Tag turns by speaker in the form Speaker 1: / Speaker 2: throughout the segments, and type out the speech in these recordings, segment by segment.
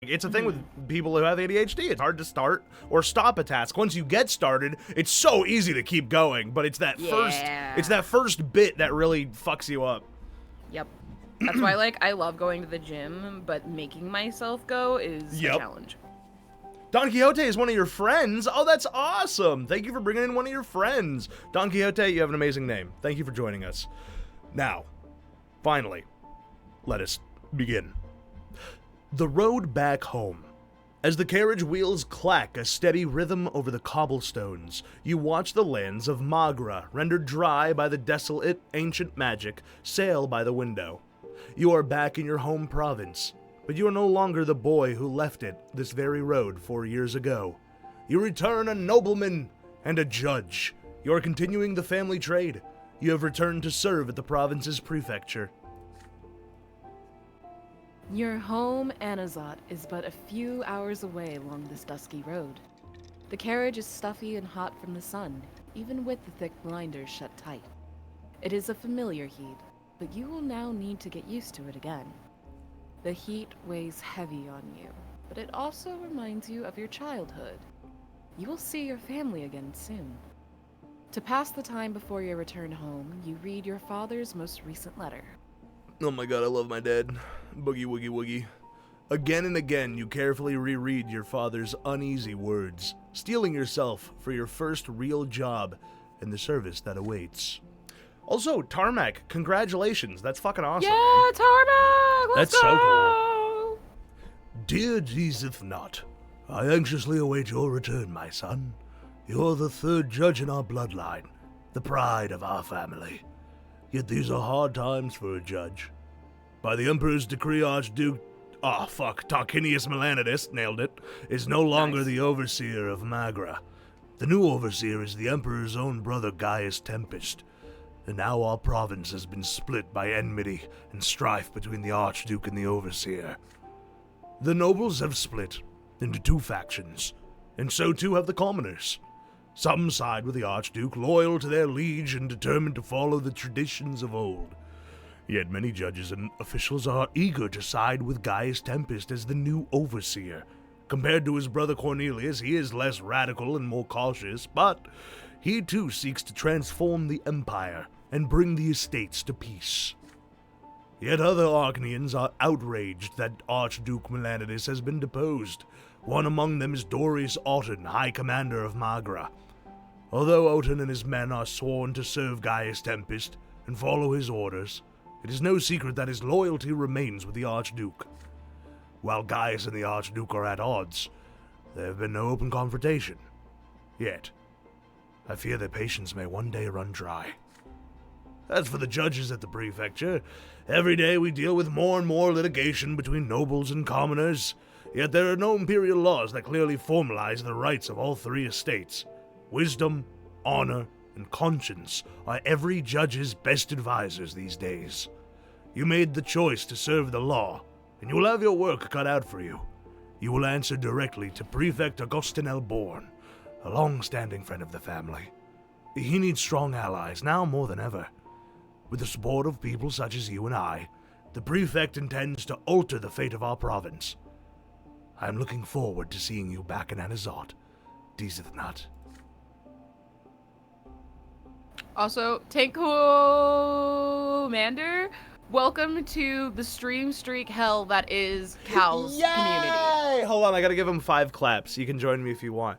Speaker 1: It's a thing with people who have ADHD. It's hard to start or stop a task. Once you get started, it's so easy to keep going, but it's that first bit that really fucks you up.
Speaker 2: Yep. That's why, like, I love going to the gym, but making myself go is a challenge.
Speaker 1: Don Quixote is one of your friends. Oh, that's awesome. Thank you for bringing in one of your friends. Don Quixote, you have an amazing name. Thank you for joining us. Now, finally, let us begin. The road back home. As the carriage wheels clack a steady rhythm over the cobblestones, you watch the lands of Magra, rendered dry by the desolate ancient magic, sail by the window. You are back in your home province, but you are no longer the boy who left it this very road 4 years ago. You return a nobleman and a judge. You are continuing the family trade. You have returned to serve at the province's prefecture.
Speaker 2: Your home, Anazot, is but a few hours away along this dusky road. The carriage is stuffy and hot from the sun, even with the thick blinders shut tight. It is a familiar heat, but you will now need to get used to it again. The heat weighs heavy on you, but it also reminds you of your childhood. You will see your family again soon. To pass the time before your return home, you read your father's most recent letter.
Speaker 1: Oh my god, I love my dad. Boogie woogie woogie. Again and again, you carefully reread your father's uneasy words, steeling yourself for your first real job and the service that awaits. Also, Tarmac, congratulations. That's fucking awesome.
Speaker 2: Yeah, Tarmac! Let's go!
Speaker 1: That's so cool. Dear Deezth Nut, I anxiously await your return, my son. You're the third judge in our bloodline, the pride of our family. Yet these are hard times for a judge. By the Emperor's decree, Archduke Tarquinius Melanidas, nailed it, is no longer the overseer of Magra. The new overseer is the Emperor's own brother Gaius Tempest, and now our province has been split by enmity and strife between the Archduke and the overseer. The nobles have split into two factions, and so too have the commoners. Some side with the Archduke, loyal to their liege and determined to follow the traditions of old. Yet many judges and officials are eager to side with Gaius Tempest as the new overseer. Compared to his brother Cornelius, he is less radical and more cautious, but he too seeks to transform the empire and bring the estates to peace. Yet other Arcanians are outraged that Archduke Melanidas has been deposed. One among them is Dorius Auton, High Commander of Magra. Although Auton and his men are sworn to serve Gaius Tempest and follow his orders, it is no secret that his loyalty remains with the Archduke. While Gaius and the Archduke are at odds, there have been no open confrontation. Yet, I fear their patience may one day run dry. As for the judges at the prefecture, every day we deal with more and more litigation between nobles and commoners, yet there are no imperial laws that clearly formalize the rights of all three estates. Wisdom, honor, and conscience are every judge's best advisors these days. You made the choice to serve the law, and you will have your work cut out for you. You will answer directly to Prefect Augustin Elborn, a long-standing friend of the family. He needs strong allies, now more than ever. With the support of people such as you and I, the Prefect intends to alter the fate of our province. I am looking forward to seeing you back in Anazot, Deezth Nut.
Speaker 2: Also, Tanko Mander, welcome to the stream streak hell that is Cal's community.
Speaker 1: Hold on, I gotta give him 5 claps. You can join me if you want.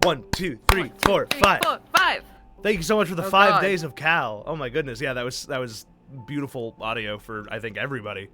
Speaker 1: 1, 2, 3, 4, 5.
Speaker 2: 5.
Speaker 1: Thank you so much for the 5 days of Cal. Oh my goodness, yeah, that was beautiful audio for I think everybody.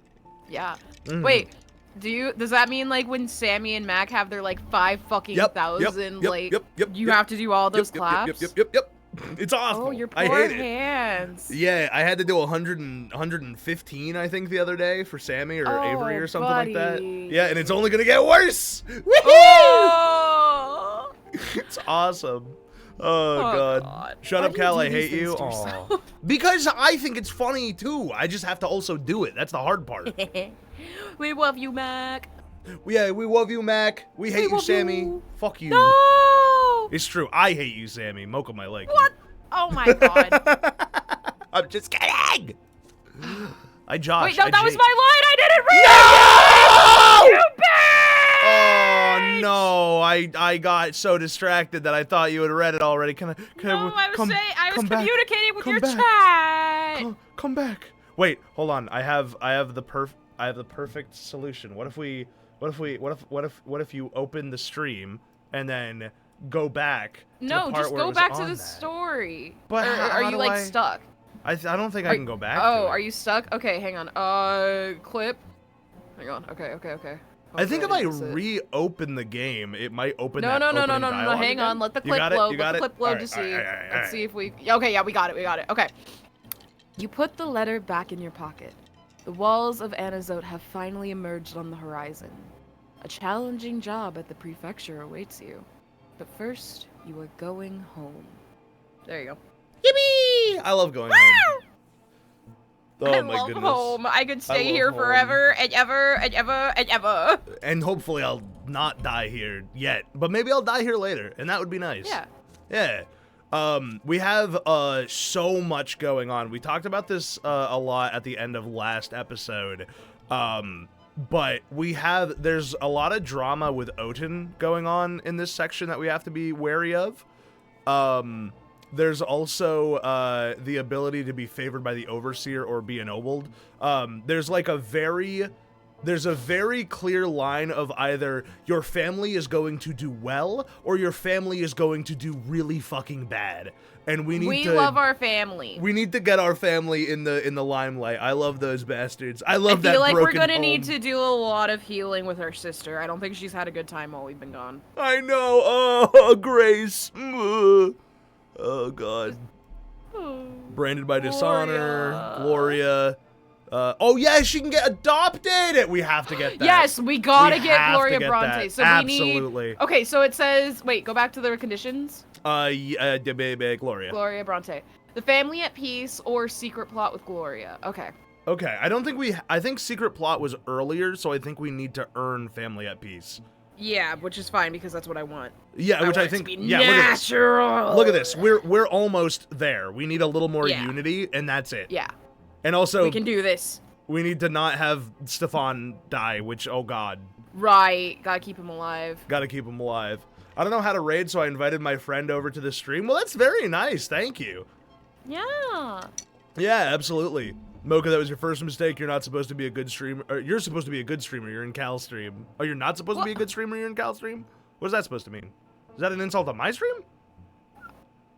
Speaker 2: Yeah. Wait, does that mean like when Sammy and Mac have their like 5 fucking thousand you have to do all those claps?
Speaker 1: Yep. It's awful.
Speaker 2: Oh, your
Speaker 1: I
Speaker 2: poor
Speaker 1: hate
Speaker 2: hands.
Speaker 1: It. Yeah, I had to do 115, I think, the other day for Sammy or Avery or something like that. Yeah, and it's only gonna get worse.
Speaker 2: Oh!
Speaker 1: It's awesome. Oh God. Shut up, Cal. I hate you. Aww. Because I think it's funny too. I just have to also do it. That's the hard part.
Speaker 2: We love you, Mac.
Speaker 1: Yeah, we love you, Mac. We hate you, Sammy.
Speaker 2: You.
Speaker 1: Fuck you.
Speaker 2: No!
Speaker 1: It's true. I hate you, Sammy. Mocha might like
Speaker 2: What? Oh my God.
Speaker 1: I'm just kidding. I Josh.
Speaker 2: Wait, no, that was my line. I didn't read
Speaker 1: it.
Speaker 2: You bitch!
Speaker 1: I got so distracted that I thought you had read it already. I
Speaker 2: was communicating with your chat.
Speaker 1: Come back. Wait, hold on. I have the perfect solution. What if you open the stream and then go back to the part
Speaker 2: just
Speaker 1: where
Speaker 2: go
Speaker 1: it was
Speaker 2: back to
Speaker 1: on
Speaker 2: the
Speaker 1: that?
Speaker 2: story.
Speaker 1: But
Speaker 2: are you like stuck?
Speaker 1: I don't think I can go back.
Speaker 2: Oh,
Speaker 1: to it.
Speaker 2: are you stuck? Okay, hang on. Clip. Hang on. Okay.
Speaker 1: I think if I reopen the game, it might open
Speaker 2: no,
Speaker 1: that
Speaker 2: no,
Speaker 1: opening
Speaker 2: no.
Speaker 1: dialogue
Speaker 2: Hang
Speaker 1: again.
Speaker 2: on. Let the clip load. Let the clip load to see. Let's see if we. Okay, yeah, we got it. Okay. You put the letter back in your pocket. The walls of Anazote have finally emerged on the horizon. A challenging job at the prefecture awaits you. But first, you are going home. There you go.
Speaker 1: Yippee! I love going home. Oh
Speaker 2: I
Speaker 1: my
Speaker 2: love
Speaker 1: goodness.
Speaker 2: home. I could stay here forever and ever and ever and ever.
Speaker 1: And hopefully I'll not die here yet, but maybe I'll die here later, and that would be nice. Yeah. We have so much going on. We talked about this a lot at the end of last episode. But there's a lot of drama with Oten going on in this section that we have to be wary of. There's also the ability to be favored by the Overseer or be ennobled. There's a very clear line of either your family is going to do well or your family is going to do really fucking bad. And we love our family. We need to get our family in the limelight. I love those bastards. I feel like
Speaker 2: we're gonna need to do a lot of healing with our sister. I don't think she's had a good time while we've been gone.
Speaker 1: I know. Oh, Grace. Oh, God. Branded by dishonor. Gloria. Oh, yeah, she can get adopted. We have to get that.
Speaker 2: Yes, we gotta get Gloria Brante.
Speaker 1: That.
Speaker 2: So
Speaker 1: Absolutely.
Speaker 2: we need. Okay, so it says. Wait, go back to the conditions.
Speaker 1: Gloria.
Speaker 2: Gloria Brante. The family at peace or secret plot with Gloria. Okay.
Speaker 1: Okay, I think secret plot was earlier, so I think we need to earn family at peace.
Speaker 2: Yeah, which is fine because that's what I want.
Speaker 1: Yeah, which I think. Yeah,
Speaker 2: natural.
Speaker 1: Look at this. We're almost there. We need a little more unity, and that's it.
Speaker 2: Yeah.
Speaker 1: And also,
Speaker 2: we can do this.
Speaker 1: We need to not have Stefan die, which, oh god.
Speaker 2: Right. Gotta keep him alive.
Speaker 1: Gotta keep him alive. I don't know how to raid, so I invited my friend over to the stream. Well, that's very nice. Thank you.
Speaker 2: Yeah.
Speaker 1: Yeah, absolutely. Mocha, that was your first mistake. You're not supposed to be a good streamer. You're supposed to be a good streamer. You're in Cal stream. Oh, you're not supposed to be a good streamer. You're in Cal stream? What is that supposed to mean? Is that an insult on my stream?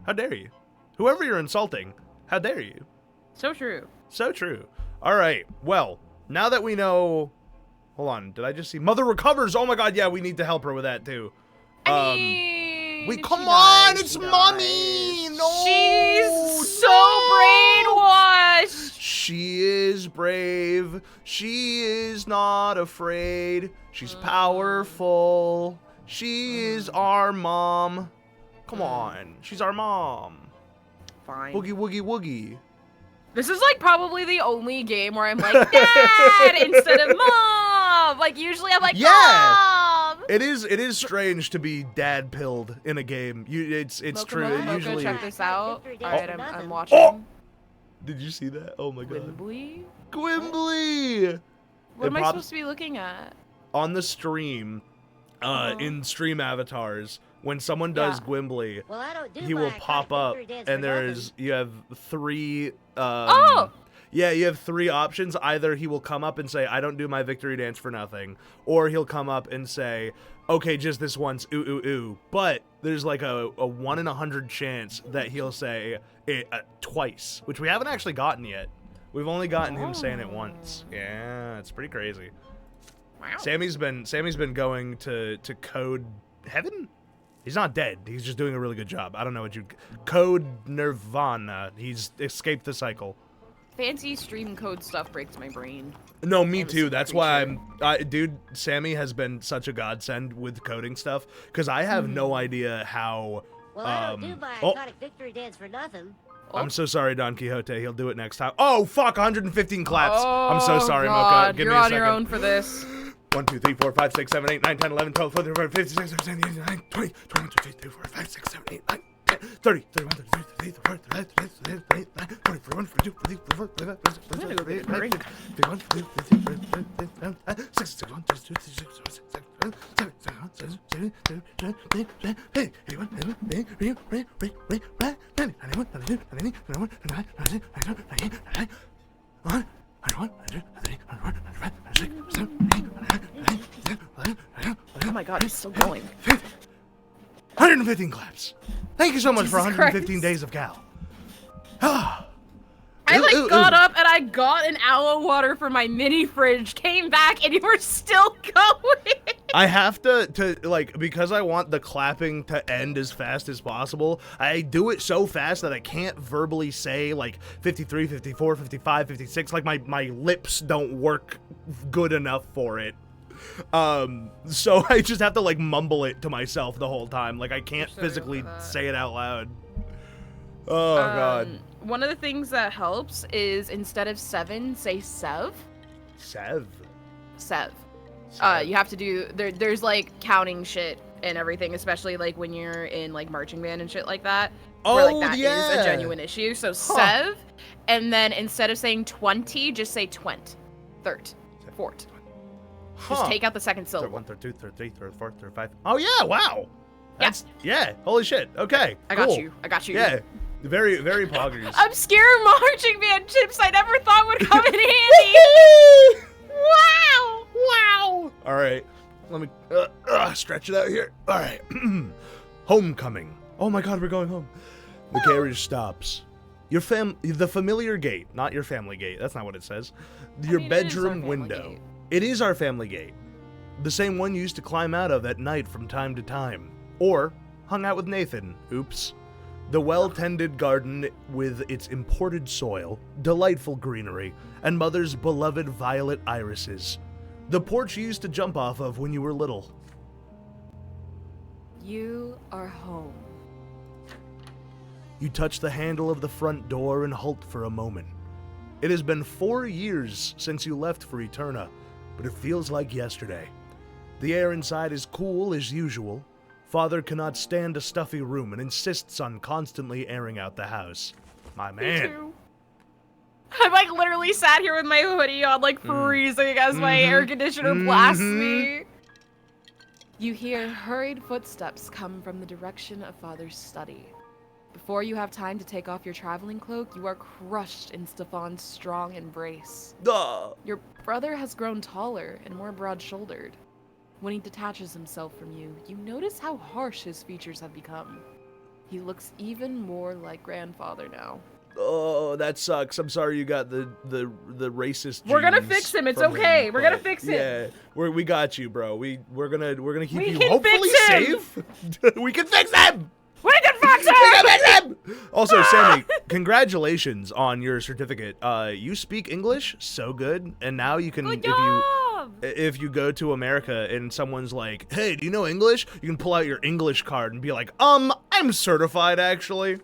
Speaker 1: How dare you? Whoever you're insulting, how dare you?
Speaker 2: So true.
Speaker 1: So true. All right. Well, now that we know... Hold on. Did I just see... Mother recovers. Oh, my God. Yeah, we need to help her with that, too.
Speaker 2: I mean...
Speaker 1: Come on. It's mommy. No.
Speaker 2: She's so brainwashed.
Speaker 1: She is brave. She is not afraid. She's powerful. She is our mom. Come on. She's our mom.
Speaker 2: Fine.
Speaker 1: Woogie, woogie, woogie.
Speaker 2: This is like probably the only game where I'm like, Dad, instead of Mom. Like usually I'm like, Mom.
Speaker 1: It is strange to be dad pilled in a game. It's
Speaker 2: Mocha,
Speaker 1: true.
Speaker 2: Mocha,
Speaker 1: usually.
Speaker 2: check this out. All right, I'm watching. Oh!
Speaker 1: Did you see that? Oh my God.
Speaker 2: Gwimbly?
Speaker 1: Gwimbly.
Speaker 2: What am I supposed to be looking at?
Speaker 1: On the stream, in stream avatars. When someone does Gwimbly, he will pop up, and you have three. You have three options. Either he will come up and say, "I don't do my victory dance for nothing," or he'll come up and say, "Okay, just this once, ooh ooh ooh." But there's like a 1 in 100 chance that he'll say it twice, which we haven't actually gotten yet. We've only gotten him saying it once. Yeah, it's pretty crazy.
Speaker 2: Wow.
Speaker 1: Sammy's been going to Code Heaven. He's not dead. He's just doing a really good job. I don't know what Code Nirvana. He's escaped the cycle.
Speaker 2: Fancy stream code stuff breaks my brain.
Speaker 1: No, me too. That's why dude, Sammy has been such a godsend with coding stuff, because I have no idea how...
Speaker 3: Well, I don't do my iconic victory dance for nothing.
Speaker 1: I'm so sorry, Don Quixote. He'll do it next time. Oh, fuck, 115 claps.
Speaker 2: Oh,
Speaker 1: I'm so sorry,
Speaker 2: God.
Speaker 1: Mocha. Give
Speaker 2: You're
Speaker 1: me a
Speaker 2: on
Speaker 1: second.
Speaker 2: your own for this.
Speaker 1: 1, 2, 3, 4, 5, 6, 7, 8, 9, 10, 11, 12, 13, 14, 15, 16, 17, 18, 19, 20, 21, 22, 23, 24, 25, 26, 27, 28, 29, 30, 31, 32, 33, 34, 35, 36, 37, 38, 40, 41, 42, 43, 44, 45, 46, 47, 48, 49, 50, 51, 52, 53, 54, 55, 56, 61, 62, 63, 64, 65, 67, 68,
Speaker 2: Oh my god, he's still going.
Speaker 1: 115 claps. Thank you so much
Speaker 2: Jesus
Speaker 1: for 115
Speaker 2: Christ.
Speaker 1: days of Cal.
Speaker 2: I got up and I got an aloe water from my mini fridge, came back, and you were still going.
Speaker 1: I have to like, because I want the clapping to end as fast as possible, I do it so fast that I can't verbally say like 53, 54, 55, 56. Like my lips don't work good enough for it. So I just have to like mumble it to myself the whole time. Like I can't physically say it out loud. Oh god.
Speaker 2: One of the things that helps is instead of 7, say sev.
Speaker 1: Sev.
Speaker 2: Sev. You have to do there's like counting shit and everything, especially like when you're in like marching band and shit like that. Where, like, that is a genuine issue. So sev, and then instead of saying 20, just say twent, third, fort. Just take out the second syllable.
Speaker 1: 1, 2, 3, 4, 5. Oh yeah! Wow. That's yeah. Holy shit. Okay.
Speaker 2: I
Speaker 1: cool.
Speaker 2: got you. I got you.
Speaker 1: Yeah. Very, very poggers.
Speaker 2: Obscure marching band chips I never thought would come in handy. Wow!
Speaker 1: Wow! All right, let me stretch it out here. All right, homecoming. Oh my God, we're going home. The carriage stops. The familiar gate, not your family gate. That's not what it says. Your bedroom window. It is our family gate. The same one you used to climb out of at night from time to time, or hung out with Nathan. Oops. The well-tended garden with its imported soil, delightful greenery, and Mother's beloved violet irises. The porch you used to jump off of when you were little.
Speaker 2: You are home.
Speaker 1: You touch the handle of the front door and halt for a moment. It has been 4 years since you left for Eterna, but it feels like yesterday. The air inside is cool as usual. Father cannot stand a stuffy room and insists on constantly airing out the house. My man.
Speaker 2: Me too. I'm like literally sat here with my hoodie on, like freezing as my air conditioner blasts me. You hear hurried footsteps come from the direction of Father's study. Before you have time to take off your traveling cloak, you are crushed in Stefan's strong embrace. Your brother has grown taller and more broad-shouldered. When he detaches himself from you, you notice how harsh his features have become. He looks even more like grandfather now.
Speaker 1: Oh, that sucks. I'm sorry you got the racist.
Speaker 2: We're gonna fix him. It's okay. We're gonna fix him.
Speaker 1: Yeah, we got you, bro. We're gonna keep you
Speaker 2: can
Speaker 1: hopefully
Speaker 2: fix him.
Speaker 1: safe. We can fix him.
Speaker 2: We can fix him.
Speaker 1: We can fix him. Also, Sammy, congratulations on your certificate. You speak English so good, and now you can if you go to America and someone's like, "Hey, do you know English?" You can pull out your English card and be like, I'm certified actually."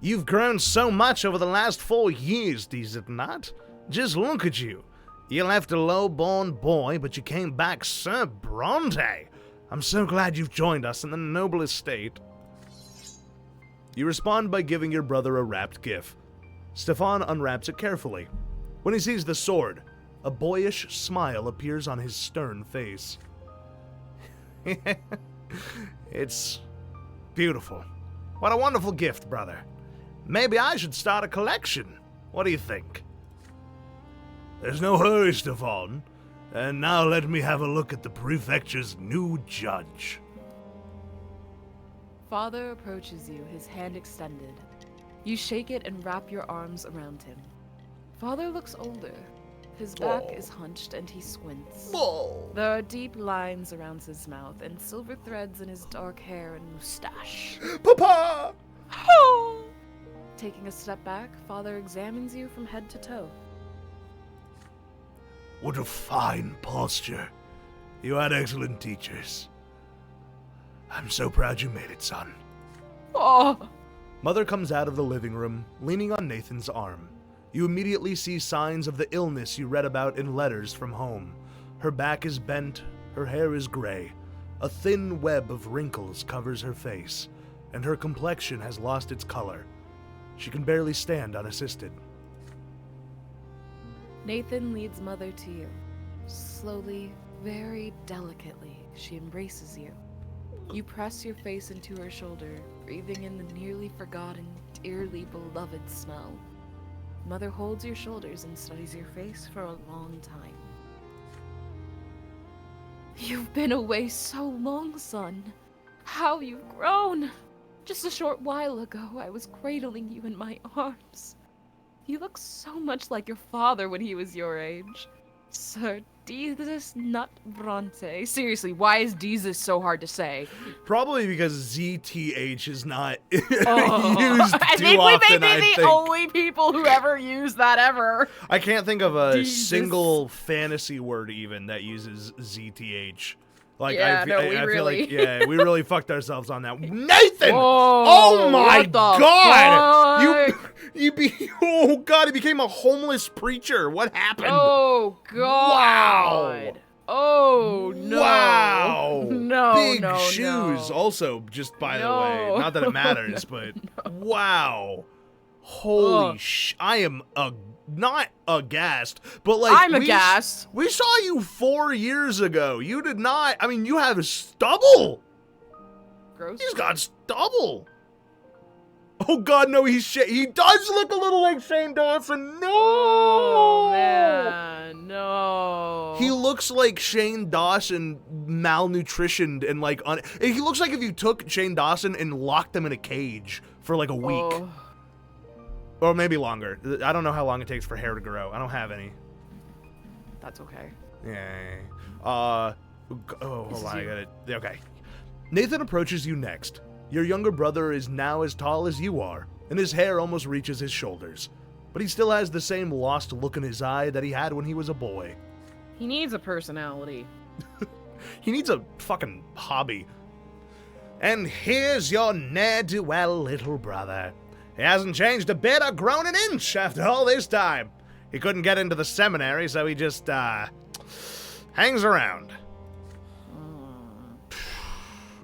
Speaker 1: You've grown so much over the last 4 years, Deezth Nut. Just look at you. You left a low-born boy, but you came back Sir Brante. I'm so glad you've joined us in the noble estate. You respond by giving your brother a wrapped gift. Stefan unwraps it carefully. When he sees the sword, a boyish smile appears on his stern face. It's beautiful. What a wonderful gift, brother. Maybe I should start a collection. What do you think? There's no hurry, Stefan. And now let me have a look at the prefecture's new judge.
Speaker 2: Father approaches you, his hand extended. You shake it and wrap your arms around him. Father looks older. His back is hunched and he squints. There are deep lines around his mouth and silver threads in his dark hair and mustache.
Speaker 1: Papa!
Speaker 2: Oh! Taking a step back, Father examines you from head to toe.
Speaker 1: What a fine posture. You had excellent teachers. I'm so proud you made it, son.
Speaker 2: Oh!
Speaker 1: Mother comes out of the living room, leaning on Nathan's arm. You immediately see signs of the illness you read about in letters from home. Her back is bent, her hair is gray. A thin web of wrinkles covers her face, and her complexion has lost its color. She can barely stand unassisted.
Speaker 2: Nathan leads Mother to you, slowly Very delicately, she embraces you. You press your face into her shoulder, breathing in the nearly forgotten, dearly beloved smell. Mother holds your shoulders and studies your face for a long time. You've been away so long, son. How you've grown! Just a short while ago, I was cradling you in my arms. You look so much like your father when he was your age. Sir Deezth Nut Brante. Seriously, why is Deezth so hard to say?
Speaker 1: Probably because ZTH is not used
Speaker 2: I
Speaker 1: too
Speaker 2: think
Speaker 1: often,
Speaker 2: we may be the only people who ever use that ever.
Speaker 1: I can't think of a
Speaker 2: Deezth.
Speaker 1: single fantasy word even that uses ZTH. Like,
Speaker 2: Yeah,
Speaker 1: I feel
Speaker 2: really.
Speaker 1: like, yeah, we really fucked ourselves on that. Nathan!
Speaker 2: Whoa,
Speaker 1: oh my
Speaker 2: what the
Speaker 1: God!
Speaker 2: fuck?
Speaker 1: Oh God, he became a homeless preacher. What happened?
Speaker 2: Oh God.
Speaker 1: Wow.
Speaker 2: Oh no.
Speaker 1: Wow.
Speaker 2: No.
Speaker 1: Big
Speaker 2: no,
Speaker 1: shoes.
Speaker 2: no.
Speaker 1: Also, just by the
Speaker 2: No.
Speaker 1: way, not that it matters, but wow. Holy I am not aghast, but like
Speaker 2: I'm aghast.
Speaker 1: We saw you 4 years ago. You did not. I mean, you have stubble.
Speaker 2: Gross.
Speaker 1: He's got stubble. Oh God, no, he does look a little like Shane Dawson. No.
Speaker 2: Oh man, no.
Speaker 1: He looks like Shane Dawson malnutritioned and like he looks like if you took Shane Dawson and locked him in a cage for like a week.
Speaker 2: Oh.
Speaker 1: Or maybe longer. I don't know how long it takes for hair to grow. I don't have any.
Speaker 2: That's okay.
Speaker 1: Yeah. Hold on. I got it. Okay. Nathan approaches you next. Your younger brother is now as tall as you are, and his hair almost reaches his shoulders. But he still has the same lost look in his eye that he had when he was a boy.
Speaker 2: He needs a personality.
Speaker 1: He needs a fucking hobby. And here's your ne'er-do-well little brother. He hasn't changed a bit or grown an inch after all this time. He couldn't get into the seminary, so he just, hangs around.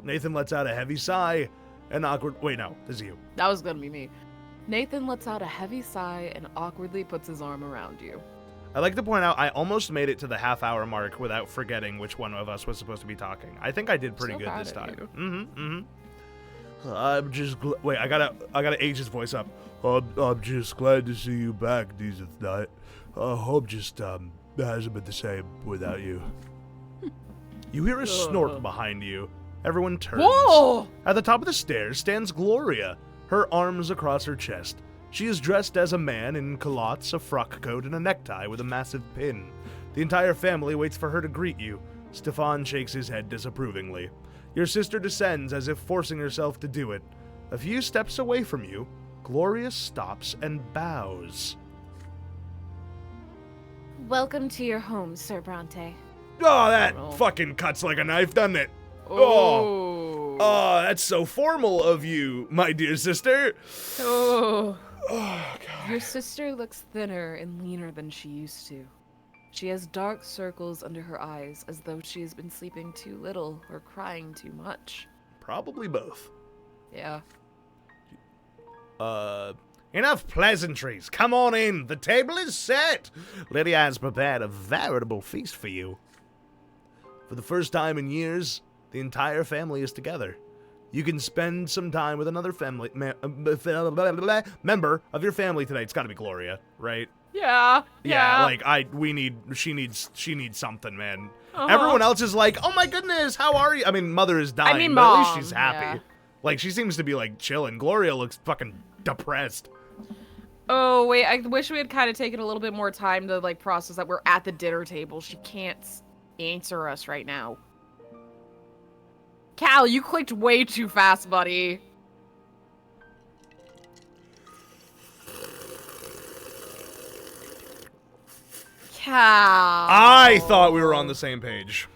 Speaker 1: Nathan lets out a heavy sigh and awkward... Wait, no, this is you.
Speaker 2: That was gonna be me. Nathan lets out a heavy sigh and awkwardly puts his arm around you.
Speaker 1: I'd like to point out I almost made it to the half-hour mark without forgetting which one of us was supposed to be talking. I think I did pretty good this time. I'm just wait, I gotta age his voice up. I'm just glad to see you back, Deezth Nut. Hope just hasn't been the same without you. You hear a snort behind you. Everyone turns.
Speaker 2: Whoa!
Speaker 1: At the top of the stairs stands Gloria, her arms across her chest. She is dressed as a man in culottes, a frock coat, and a necktie with a massive pin. The entire family waits for her to greet you. Stefan shakes his head disapprovingly. Your sister descends as if forcing herself to do it. A few steps away from you, Gloria stops and bows.
Speaker 2: Welcome to your home, Sir Brante.
Speaker 1: Oh, that fucking cuts like a knife, doesn't it? Oh, that's so formal of you, my dear sister.
Speaker 2: Oh,
Speaker 1: God.
Speaker 2: Your sister looks thinner and leaner than she used to. She has dark circles under her eyes, as though she has been sleeping too little or crying too much.
Speaker 1: Probably both.
Speaker 2: Yeah.
Speaker 1: Enough pleasantries. Come on in. The table is set. Lydia has prepared a veritable feast for you. For the first time in years, the entire family is together. You can spend some time with another family member of your family today. It's got to be Gloria, right?
Speaker 2: Yeah.
Speaker 1: Like she needs something, man. Everyone else is like, "Oh my goodness, how are you?" I mean, mother is dying, but at least she's happy.
Speaker 2: Yeah.
Speaker 1: Like she seems to be like chilling. Gloria looks fucking depressed.
Speaker 2: Oh, wait, I wish we had kind of taken a little bit more time to like process that we're at the dinner table. She can't answer us right now. Cal, you clicked way too fast, buddy. Cal.
Speaker 1: I thought we were on the same page.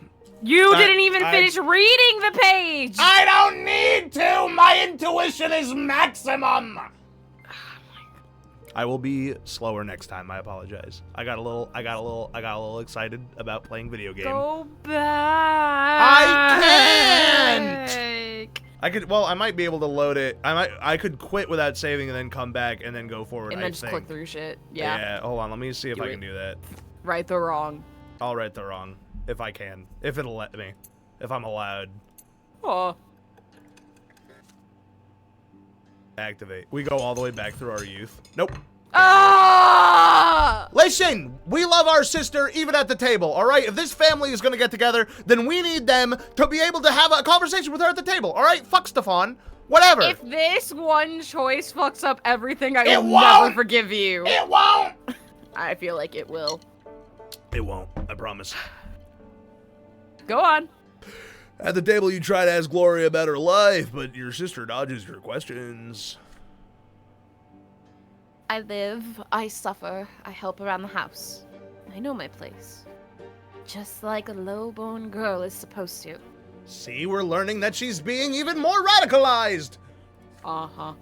Speaker 2: You didn't even finish reading the page.
Speaker 1: I don't need to. My intuition is maximum. I will be slower next time. I apologize. I got a little excited about playing video game.
Speaker 2: Go back.
Speaker 1: I can't. I might be able to load it. I could quit without saving and then come back and then go forward.
Speaker 2: And then just click through shit. Yeah.
Speaker 1: Yeah. Hold on. Let me see if I can do that.
Speaker 2: Right the wrong.
Speaker 1: I'll right the wrong.
Speaker 4: if I can. If it'll let me. If I'm allowed.
Speaker 2: Aw.
Speaker 4: Activate. We go all the way back through our youth. Nope.
Speaker 2: Ah!
Speaker 4: Listen, we love our sister even at the table, all right? If this family is going to get together, then we need them to be able to have a conversation with her at the table, all right? Fuck Stefan. Whatever.
Speaker 2: If this one choice fucks up everything, I will never forgive you.
Speaker 4: It won't.
Speaker 2: I feel like it will.
Speaker 4: It won't. I promise.
Speaker 2: Go on.
Speaker 4: At the table, you try to ask Gloria about her life, but your sister dodges your questions.
Speaker 2: I live, I suffer, I help around the house. I know my place. Just like a low-born girl is supposed to.
Speaker 4: See, we're learning that she's being even more radicalized.
Speaker 2: Uh-huh.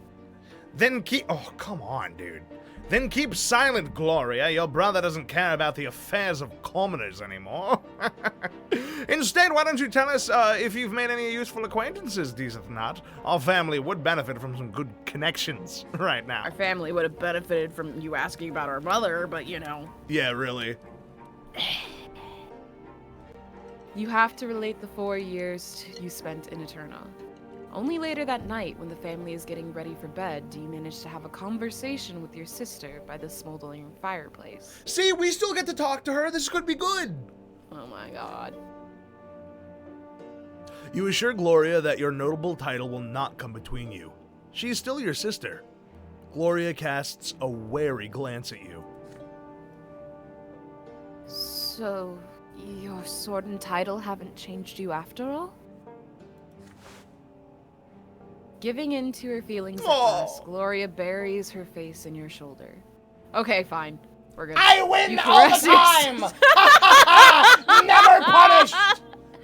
Speaker 4: Then keep... Oh, come on, dude. Then keep silent, Gloria. Your brother doesn't care about the affairs of commoners anymore. Instead, why don't you tell us if you've made any useful acquaintances, Deezth Nut? Our family would benefit from some good connections right now.
Speaker 2: Our family would have benefited from you asking about our mother, but you know.
Speaker 4: Yeah, really.
Speaker 2: You have to relate the 4 years you spent in Eterna. Only later that night, when the family is getting ready for bed, do you manage to have a conversation with your sister by the smoldering fireplace.
Speaker 4: See, we still get to talk to her. This could be good.
Speaker 2: Oh my god.
Speaker 4: You assure Gloria that your notable title will not come between you. She's still your sister. Gloria casts a wary glance at you.
Speaker 2: So, your sword and title haven't changed you after all? Giving in to her feelings at last, Gloria buries her face in your shoulder. Okay, fine. We're good.
Speaker 4: I win all the time! Never punished!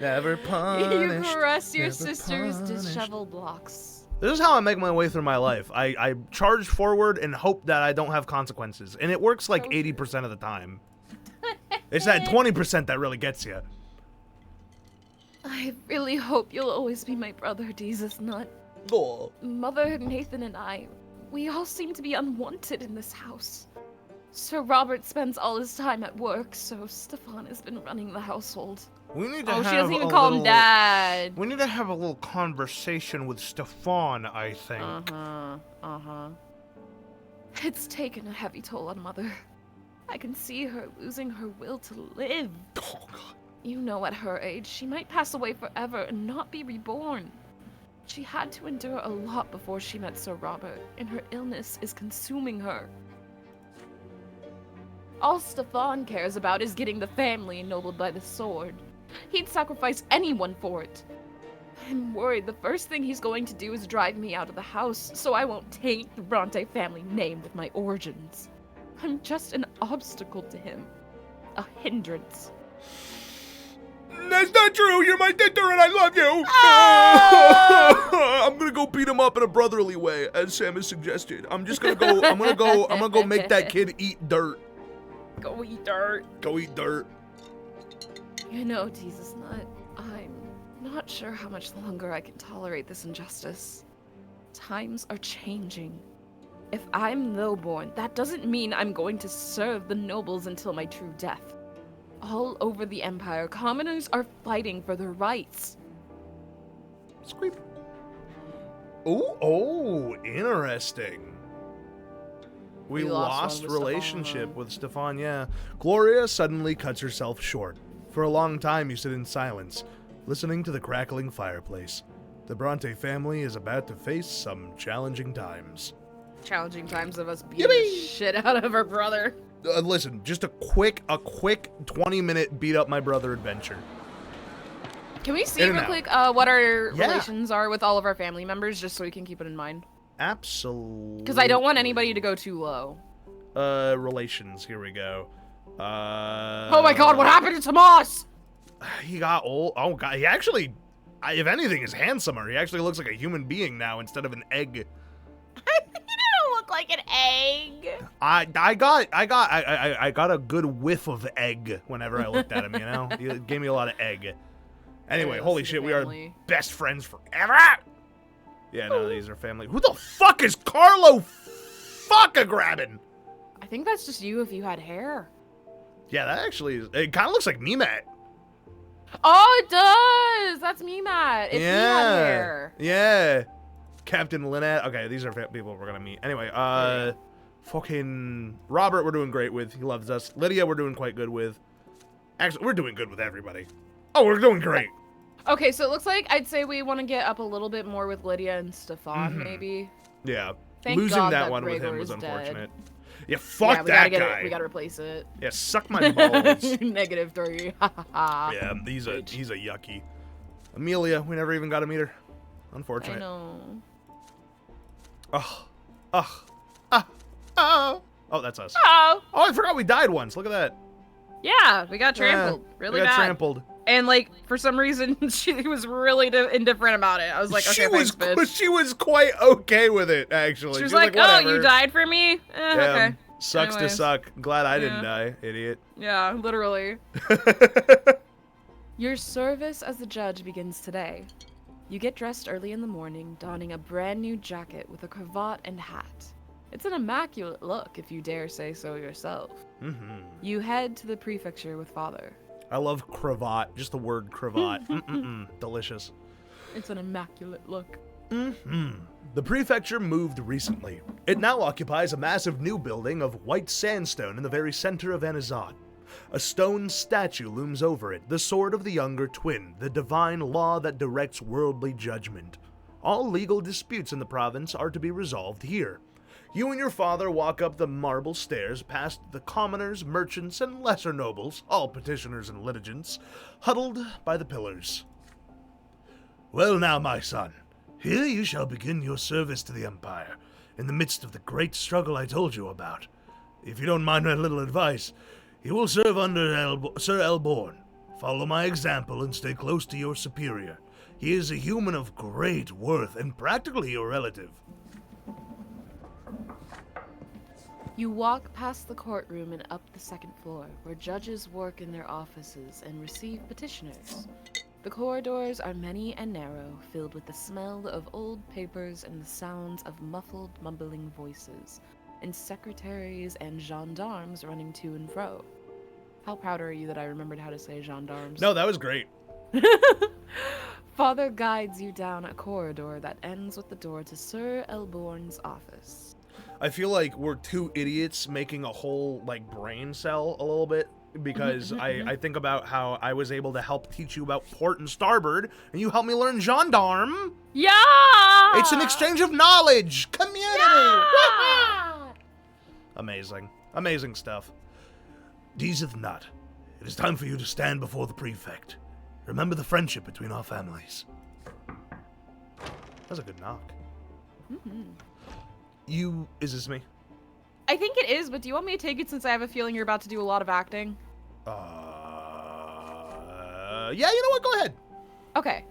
Speaker 4: Never punished.
Speaker 2: You caress your
Speaker 4: never
Speaker 2: sister's
Speaker 4: punished.
Speaker 2: disheveled locks.
Speaker 4: This is how I make my way through my life. I charge forward and hope that I don't have consequences. And it works like 80% of the time. It's that 20% that really gets you.
Speaker 2: I really hope you'll always be my brother, Deezth Nut.
Speaker 4: Oh.
Speaker 2: Mother, Nathan, and I, we all seem to be unwanted in this house. Sir Robert spends all his time at work, so Stefan has been running the household.
Speaker 4: We need to
Speaker 2: Oh, she doesn't even call him Dad.
Speaker 4: We need to have a little conversation with Stefan, I think.
Speaker 2: Uh-huh. It's taken a heavy toll on Mother. I can see her losing her will to live.
Speaker 4: Oh, God.
Speaker 2: You know, at her age, she might pass away forever and not be reborn. She had to endure a lot before she met Sir Robert, and her illness is consuming her. All Stefan cares about is getting the family ennobled by the sword. He'd sacrifice anyone for it. I'm worried the first thing he's going to do is drive me out of the house, so I won't taint the Brante family name with my origins. I'm just an obstacle to him. A hindrance.
Speaker 4: That's not true. You're my sister and I love you. I'm gonna go beat him up in a brotherly way, as Sam has suggested. I'm gonna go make that kid eat dirt.
Speaker 2: Go eat dirt.
Speaker 4: Go eat dirt.
Speaker 2: You know, Deezth Nut, I'm not sure how much longer I can tolerate this injustice. Times are changing. If I'm lowborn, that doesn't mean I'm going to serve the nobles until my true death. All over the Empire, commoners are fighting for their rights.
Speaker 4: Squeak. Oh, interesting. We lost relationship with Stefan, yeah. Gloria suddenly cuts herself short. For a long time, you sit in silence, listening to the crackling fireplace. The Brante family is about to face some challenging times.
Speaker 2: Challenging times of us beating the shit out of our brother.
Speaker 4: Listen, just a quick 20-minute beat up my brother adventure.
Speaker 2: Can we see real quick what our relations are with all of our family members, just so we can keep it in mind?
Speaker 4: Absolutely.
Speaker 2: Because I don't want anybody to go too low.
Speaker 4: Relations, here we go.
Speaker 2: Oh my god, what happened to Tomas?
Speaker 4: He got old. Oh god, he actually, if anything, is handsomer. He actually looks like a human being now instead of an egg.
Speaker 2: Look like an egg.
Speaker 4: I got a good whiff of egg whenever I looked at him, you know? He gave me a lot of egg. Anyway, holy shit, we are best friends forever! Yeah, no, these are family. Who the fuck is Carlo fucka-grabbing?
Speaker 2: I think that's just you if you had hair.
Speaker 4: Yeah, that actually is, it kind of looks like Mehmet.
Speaker 2: Oh, it does! That's me, Matt. It's me out here.
Speaker 4: Yeah. Captain Lynette. Okay, these are people we're gonna meet. Anyway, fucking Robert we're doing great with. He loves us. Lydia we're doing quite good with. Actually, we're doing good with everybody. Oh, we're doing great.
Speaker 2: Okay, so it looks like I'd say we want to get up a little bit more with Lydia and Stefan, maybe.
Speaker 4: Yeah.
Speaker 2: Thank
Speaker 4: Losing
Speaker 2: God
Speaker 4: that one with him was
Speaker 2: Gregor's
Speaker 4: unfortunate.
Speaker 2: dead.
Speaker 4: Yeah, fuck that guy.
Speaker 2: We gotta replace it.
Speaker 4: Yeah, suck my balls.
Speaker 2: -3.
Speaker 4: Yeah, he's a yucky. Amelia, we never even got to meet her. Unfortunate.
Speaker 2: I know.
Speaker 4: Oh, that's us.
Speaker 2: Oh!
Speaker 4: Oh, I forgot we died once. Look at that.
Speaker 2: Yeah, we got trampled. Really
Speaker 4: we got
Speaker 2: bad.
Speaker 4: trampled.
Speaker 2: And, like, for some reason, she was really indifferent about it. I was like, okay, thanks, bitch.
Speaker 4: She was quite okay with it, actually.
Speaker 2: She was like, oh, you died for me? Okay.
Speaker 4: Sucks
Speaker 2: Anyways.
Speaker 4: to suck. Glad I didn't die, idiot.
Speaker 2: Yeah, literally. Your service as a judge begins today. You get dressed early in the morning, donning a brand new jacket with a cravat and hat. It's an immaculate look, if you dare say so yourself. You head to the prefecture with Father.
Speaker 4: I love cravat. Just the word cravat. Delicious.
Speaker 2: It's an immaculate look.
Speaker 1: The prefecture moved recently. It now occupies a massive new building of white sandstone in the very center of Anazat. A stone statue looms over it, the sword of the younger twin, the divine law that directs worldly judgment. All legal disputes in the province are to be resolved here. You and your father walk up the marble stairs past the commoners, merchants, and lesser nobles, all petitioners and litigants, huddled by the pillars. Well now, my son, here you shall begin your service to the Empire, in the midst of the great struggle I told you about. If you don't mind my little advice, you will serve under Sir Elborn. Follow my example and stay close to your superior. He is a human of great worth and practically your relative.
Speaker 2: You walk past the courtroom and up the second floor, where judges work in their offices and receive petitioners. The corridors are many and narrow, filled with the smell of old papers and the sounds of muffled, mumbling voices, and secretaries and gendarmes running to and fro. How proud are you that I remembered how to say gendarmes?
Speaker 4: No, that was great.
Speaker 2: Father guides you down a corridor that ends with the door to Sir Elborn's office.
Speaker 4: I feel like we're two idiots making a whole, like, brain cell a little bit, because I think about how I was able to help teach you about port and starboard, and you helped me learn gendarme.
Speaker 2: Yeah!
Speaker 4: It's an exchange of knowledge. Community.
Speaker 2: Yeah!
Speaker 4: Amazing. Amazing stuff.
Speaker 1: Deezth Nut, it is time for you to stand before the prefect. Remember the friendship between our families.
Speaker 4: That's a good knock. Is this me?
Speaker 2: I think it is, but do you want me to take it since I have a feeling you're about to do a lot of acting?
Speaker 4: Yeah, you know what? Go ahead.
Speaker 2: Okay.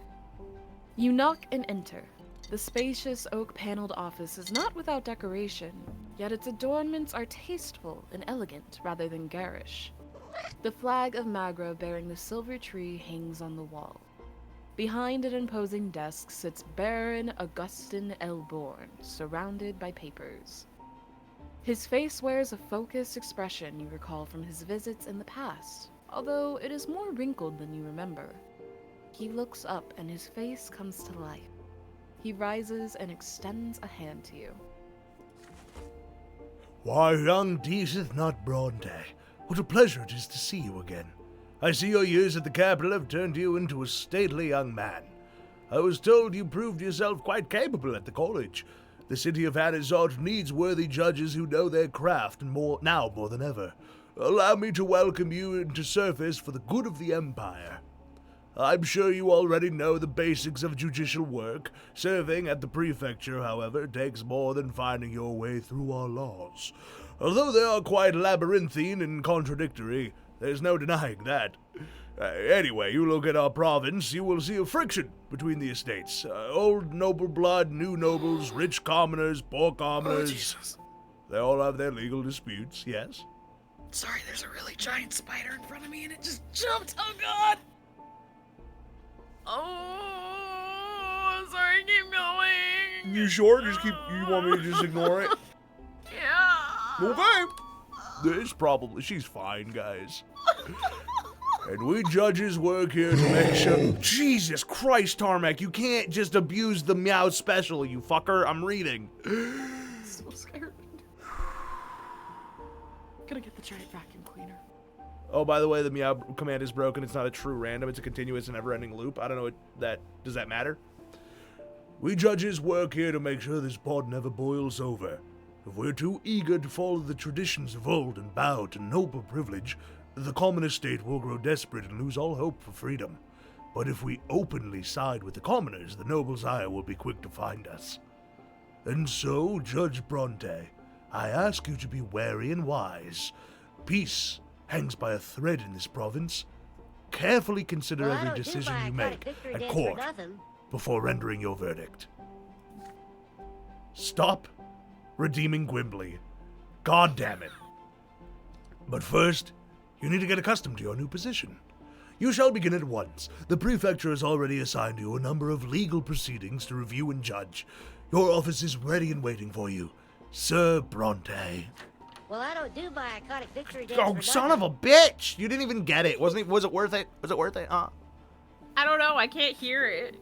Speaker 2: You knock and enter. The spacious oak-paneled office is not without decoration, yet its adornments are tasteful and elegant rather than garish. The flag of Magra bearing the silver tree hangs on the wall. Behind an imposing desk sits Baron Augustin Elborn, surrounded by papers. His face wears a focused expression you recall from his visits in the past, although it is more wrinkled than you remember. He looks up and his face comes to life. He rises and extends a hand to you.
Speaker 1: Why, young Deezth Nut Brante, what a pleasure it is to see you again. I see your years at the capital have turned you into a stately young man. I was told you proved yourself quite capable at the college. The city of Anazat needs worthy judges who know their craft, and more than ever. Allow me to welcome you into service for the good of the Empire. I'm sure you already know the basics of judicial work. Serving at the prefecture, however, takes more than finding your way through our laws. Although they are quite labyrinthine and contradictory, there's no denying that. Anyway, you look at our province, you will see a friction between the estates. Old noble blood, new nobles, rich commoners, poor commoners.
Speaker 5: Oh, Jesus.
Speaker 1: They all have their legal disputes, yes?
Speaker 5: Sorry, there's a really giant spider in front of me and it just jumped. Oh, God. Oh, sorry, keep going.
Speaker 4: You sure? You want me to just ignore it?
Speaker 5: Yeah.
Speaker 1: Okay. She's fine, guys. And we judges work here to make sure... Jesus Christ, Tarmac, you can't just abuse the meow special, you fucker. I'm reading.
Speaker 5: So scared. Gotta get the giant vacuum cleaner.
Speaker 1: Oh, by the way, the meow command is broken. It's not a true random. It's a continuous and never-ending loop. I don't know does that matter? We judges work here to make sure this pot never boils over. If we're too eager to follow the traditions of old and bow to noble privilege, the commonest state will grow desperate and lose all hope for freedom. But if we openly side with the commoners, the noble's ire will be quick to find us. And so, Judge Brante, I ask you to be wary and wise. Peace hangs by a thread in this province. Carefully consider every decision you make at court before rendering your verdict. Stop redeeming Gwimbly. God damn it. But first, you need to get accustomed to your new position. You shall begin at once. The prefecture has already assigned you a number of legal proceedings to review and judge. Your office is ready and waiting for you, Sir Brante.
Speaker 3: Well, I don't do my iconic victory dance
Speaker 4: Oh,
Speaker 3: for
Speaker 4: son
Speaker 3: nothing.
Speaker 4: of a bitch! You didn't even get it. Was it worth it? Was it worth it?
Speaker 5: I don't know. I can't hear it.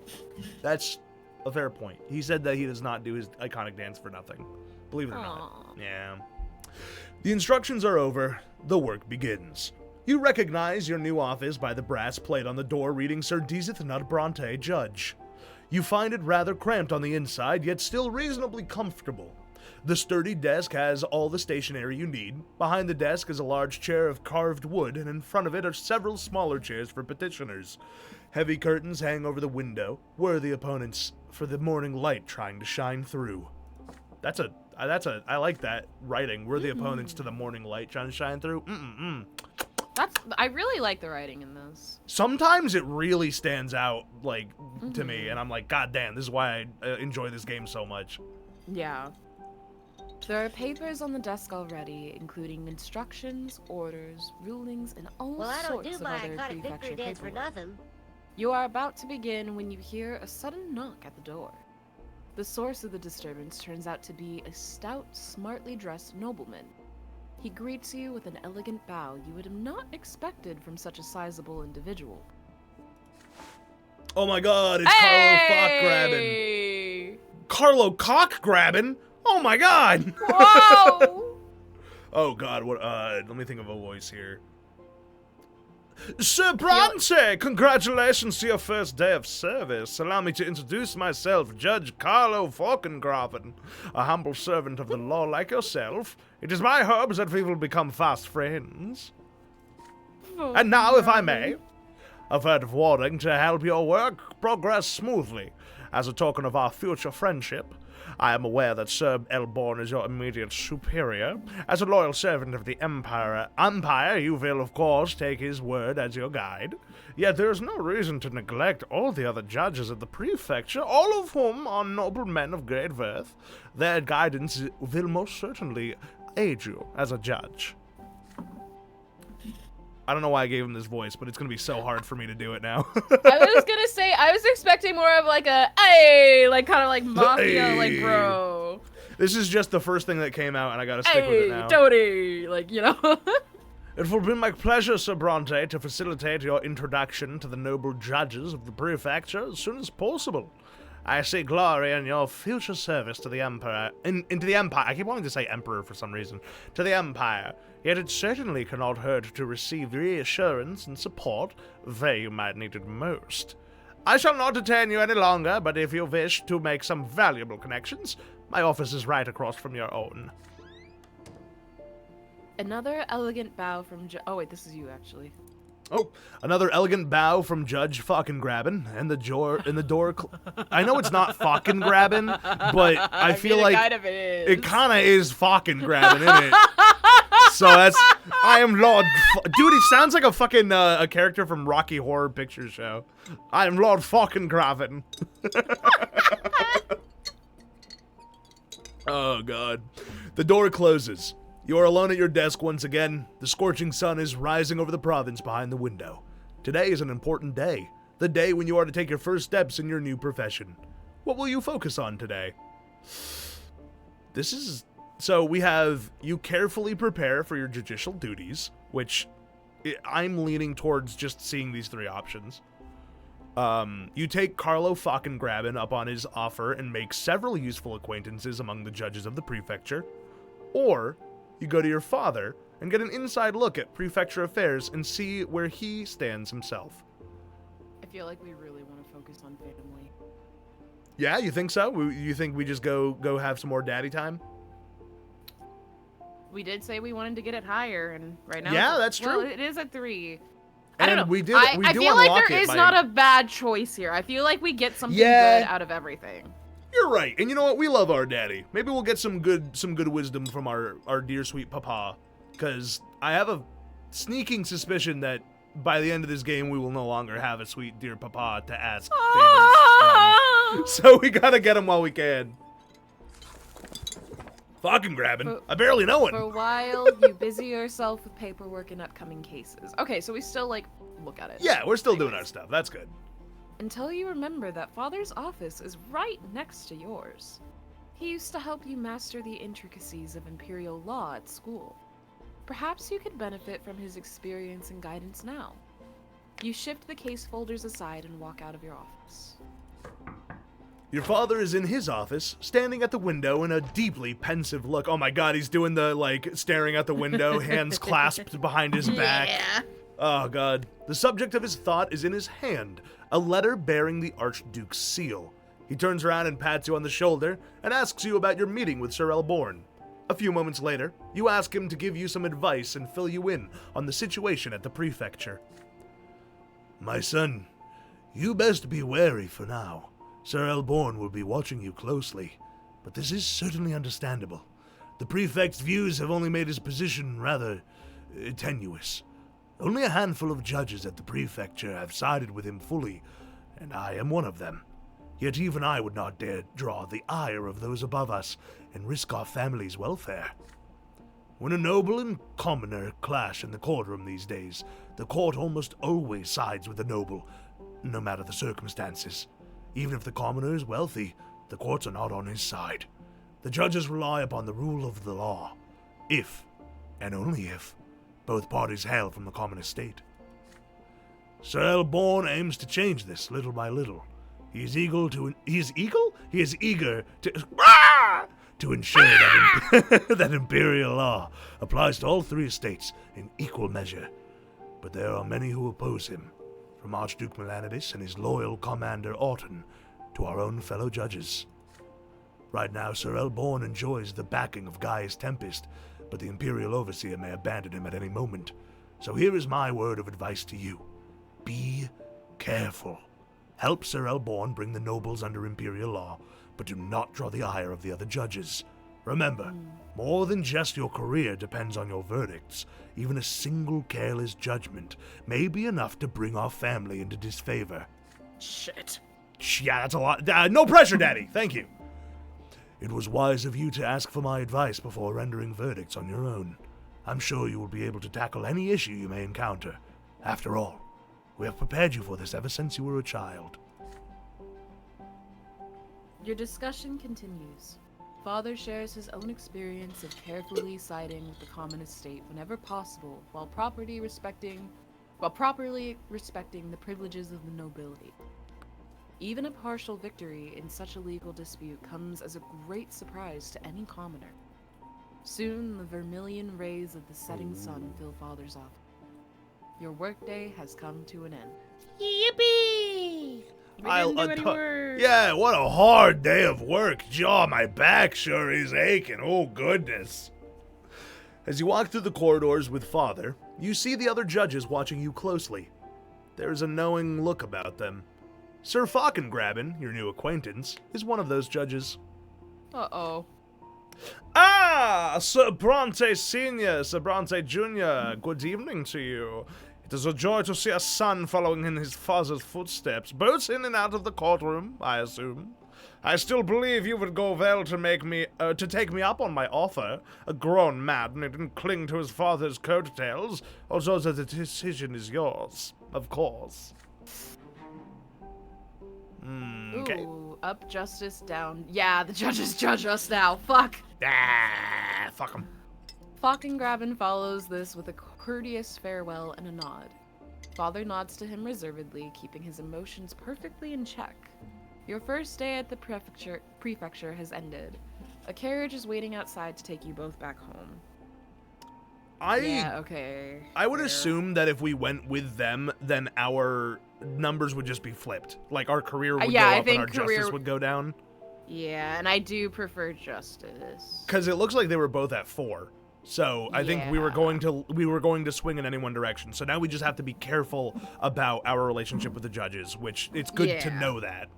Speaker 4: That's a fair point. He said that he does not do his iconic dance for nothing. Believe it or
Speaker 5: Aw.
Speaker 4: not. Yeah. The instructions are over. The work begins. You recognize your new office by the brass plate on the door reading Sir Deezth Nut Brante, Judge. You find it rather cramped on the inside, yet still reasonably comfortable. The sturdy desk has all the stationery you need. Behind the desk is a large chair of carved wood, and in front of it are several smaller chairs for petitioners. Heavy curtains hang over the window, worthy opponents for the morning light trying to shine through. I like that writing. Worthy opponents to the morning light trying to shine through.
Speaker 2: I really like the writing in this.
Speaker 4: Sometimes it really stands out, like, to me, and I'm like, God damn, this is why I enjoy this game so much.
Speaker 2: Yeah. There are papers on the desk already, including instructions, orders, rulings, and all
Speaker 3: Well, I don't
Speaker 2: sorts
Speaker 3: do
Speaker 2: of
Speaker 3: my
Speaker 2: other
Speaker 3: iconic
Speaker 2: prefecture
Speaker 3: victory dance for
Speaker 2: paperwork.
Speaker 3: nothing.
Speaker 2: You are about to begin when you hear a sudden knock at the door. The source of the disturbance turns out to be a stout, smartly dressed nobleman. He greets you with an elegant bow you would have not expected from such a sizable individual.
Speaker 4: Oh my god, it's Carlo Cock grabbing.
Speaker 2: Hey!
Speaker 4: Carlo Cock grabbing? Oh my god!
Speaker 2: Whoa!
Speaker 4: Oh god, what, let me think of a voice here. Sir Brante, congratulations to your first day of service. Allow me to introduce myself, Judge Carlo Falkengraven, a humble servant of the law like yourself. It is my hopes that we will become fast friends. And now, if I may, a word of warning to help your work progress smoothly. As a token of our future friendship, I am aware that Sir Elborn is your immediate superior. As a loyal servant of the Empire, you will, of course, take his word as your guide. Yet there is no reason to neglect all the other judges of the prefecture, all of whom are noble men of great worth. Their guidance will most certainly aid you as a judge. I don't know why I gave him this voice, but it's going to be so hard for me to do it now.
Speaker 2: I was gonna say, I was expecting more of like a, hey, like kind of like mafia, like bro.
Speaker 4: This is just the first thing that came out, and I got to stick with it now.
Speaker 2: Tony, like, you know.
Speaker 4: It will be my pleasure, Sir Brante, to facilitate your introduction to the noble judges of the prefecture as soon as possible. I see glory in your future service to the Emperor, into the Empire. I keep wanting to say Emperor for some reason. To the Empire. Yet it certainly cannot hurt to receive reassurance and support where you might need it most. I shall not detain you any longer, but if you wish to make some valuable connections, my office is right across from your own.
Speaker 2: Another elegant bow from oh wait, this is you actually.
Speaker 4: Oh, another elegant bow from Judge fucking grabbing, and the door. I know it's not fucking grabbing, but I feel like it kind of is fucking grabbing, isn't it? So that's I am Lord. Dude, he sounds like a fucking a character from Rocky Horror Picture Show. I am Lord fucking grabbing. Oh god, the door closes. You are alone at your desk once again. The scorching sun is rising over the province behind the window. Today is an important day. The day when you are to take your first steps in your new profession. What will you focus on today? So we have you carefully prepare for your judicial duties, which I'm leaning towards just seeing these 3 options. You take Carlo Falkengraben up on his offer and make several useful acquaintances among the judges of the prefecture, or you go to your father and get an inside look at prefecture affairs and see where he stands himself.
Speaker 2: I feel like we really want to focus on family.
Speaker 4: Yeah, you think so? You think we just go have some more daddy time?
Speaker 2: We did say we wanted to get it higher, and right now...
Speaker 4: Yeah, that's true.
Speaker 2: Well, it is at 3.
Speaker 4: And
Speaker 2: I don't know.
Speaker 4: we do
Speaker 2: I feel like there is
Speaker 4: by...
Speaker 2: not a bad choice here. I feel like we get something good out of everything.
Speaker 4: You're right. And you know what? We love our daddy. Maybe we'll get some good wisdom from our dear sweet papa. Because I have a sneaking suspicion that by the end of this game, we will no longer have a sweet dear papa to ask favors. So we gotta get him while we can. Fucking grabbing. I barely know it.
Speaker 2: For a while, you busy yourself with paperwork and upcoming cases. Okay, so we still, like, look at it.
Speaker 4: Yeah, we're still doing our stuff. That's good.
Speaker 2: Until you remember that Father's office is right next to yours. He used to help you master the intricacies of Imperial law at school. Perhaps you could benefit from his experience and guidance now. You shift the case folders aside and walk out of your office.
Speaker 4: Your father is in his office, standing at the window in a deeply pensive look. Oh my god, he's doing the, like, staring out the window, hands clasped behind his back.
Speaker 5: Yeah.
Speaker 4: Oh god. The subject of his thought is in his hand, a letter bearing the Archduke's seal. He turns around and pats you on the shoulder and asks you about your meeting with Sir Elborn. A few moments later, you ask him to give you some advice and fill you in on the situation at the prefecture.
Speaker 1: My son, you best be wary for now. Sir Elborn will be watching you closely, but this is certainly understandable. The prefect's views have only made his position rather tenuous. Only a handful of judges at the prefecture have sided with him fully, and I am one of them. Yet even I would not dare draw the ire of those above us and risk our family's welfare. When a noble and commoner clash in the courtroom these days, the court almost always sides with the noble, no matter the circumstances. Even if the commoner is wealthy, the courts are not on his side. The judges rely upon the rule of the law, if, and only if, both parties hail from the common estate. Sir Elborn aims to change this little by little. He is eager to ensure that imperial law applies to all 3 estates in equal measure. But there are many who oppose him, from Archduke Melanides and his loyal commander Orton to our own fellow judges. Right now, Sir Elborn enjoys the backing of Gaius Tempest, but the Imperial Overseer may abandon him at any moment. So here is my word of advice to you. Be careful. Help Sir Elborn bring the nobles under Imperial law, but do not draw the ire of the other judges. Remember, more than just your career depends on your verdicts. Even a single careless judgment may be enough to bring our family into disfavor.
Speaker 5: Shit.
Speaker 4: Yeah, that's a lot. No pressure, Daddy. Thank you.
Speaker 1: It was wise of you to ask for my advice before rendering verdicts on your own. I'm sure you will be able to tackle any issue you may encounter. After all, we have prepared you for this ever since you were a child.
Speaker 2: Your discussion continues. Father shares his own experience of carefully siding with the common estate whenever possible, while properly respecting the privileges of the nobility. Even a partial victory in such a legal dispute comes as a great surprise to any commoner. Soon, the vermilion rays of the setting sun fill Father's office. Your workday has come to an end.
Speaker 5: Yippee! We didn't do any work.
Speaker 4: Yeah, what a hard day of work. Jaw, my back sure is aching. Oh, goodness. As you walk through the corridors with Father, you see the other judges watching you closely. There's a knowing look about them. Sir Falkengraben, your new acquaintance, is one of those judges.
Speaker 2: Uh-oh.
Speaker 4: Ah, Sir Brante Sr., Sir Brante Jr., good evening to you. It is a joy to see a son following in his father's footsteps, both in and out of the courtroom, I assume. I still believe you would go well to take me up on my offer. A grown man needn't cling to his father's coattails, although the decision is yours, of course. Okay.
Speaker 2: Ooh, up justice, down. Yeah, the judges judge us now. Fuck.
Speaker 4: Fuck him.
Speaker 2: Falkengraben follows this with a courteous farewell and a nod. Father nods to him reservedly, keeping his emotions perfectly in check. Your first day at the prefecture has ended. A carriage is waiting outside to take you both back home. Yeah, okay.
Speaker 4: I would assume that if we went with them, then our numbers would just be flipped. Like, our career would go up and our justice would go down.
Speaker 2: Yeah, and I do prefer justice.
Speaker 4: Because it looks like they were both at 4. So I think we were going to swing in any one direction. So now we just have to be careful about our relationship with the judges, which it's good to know that.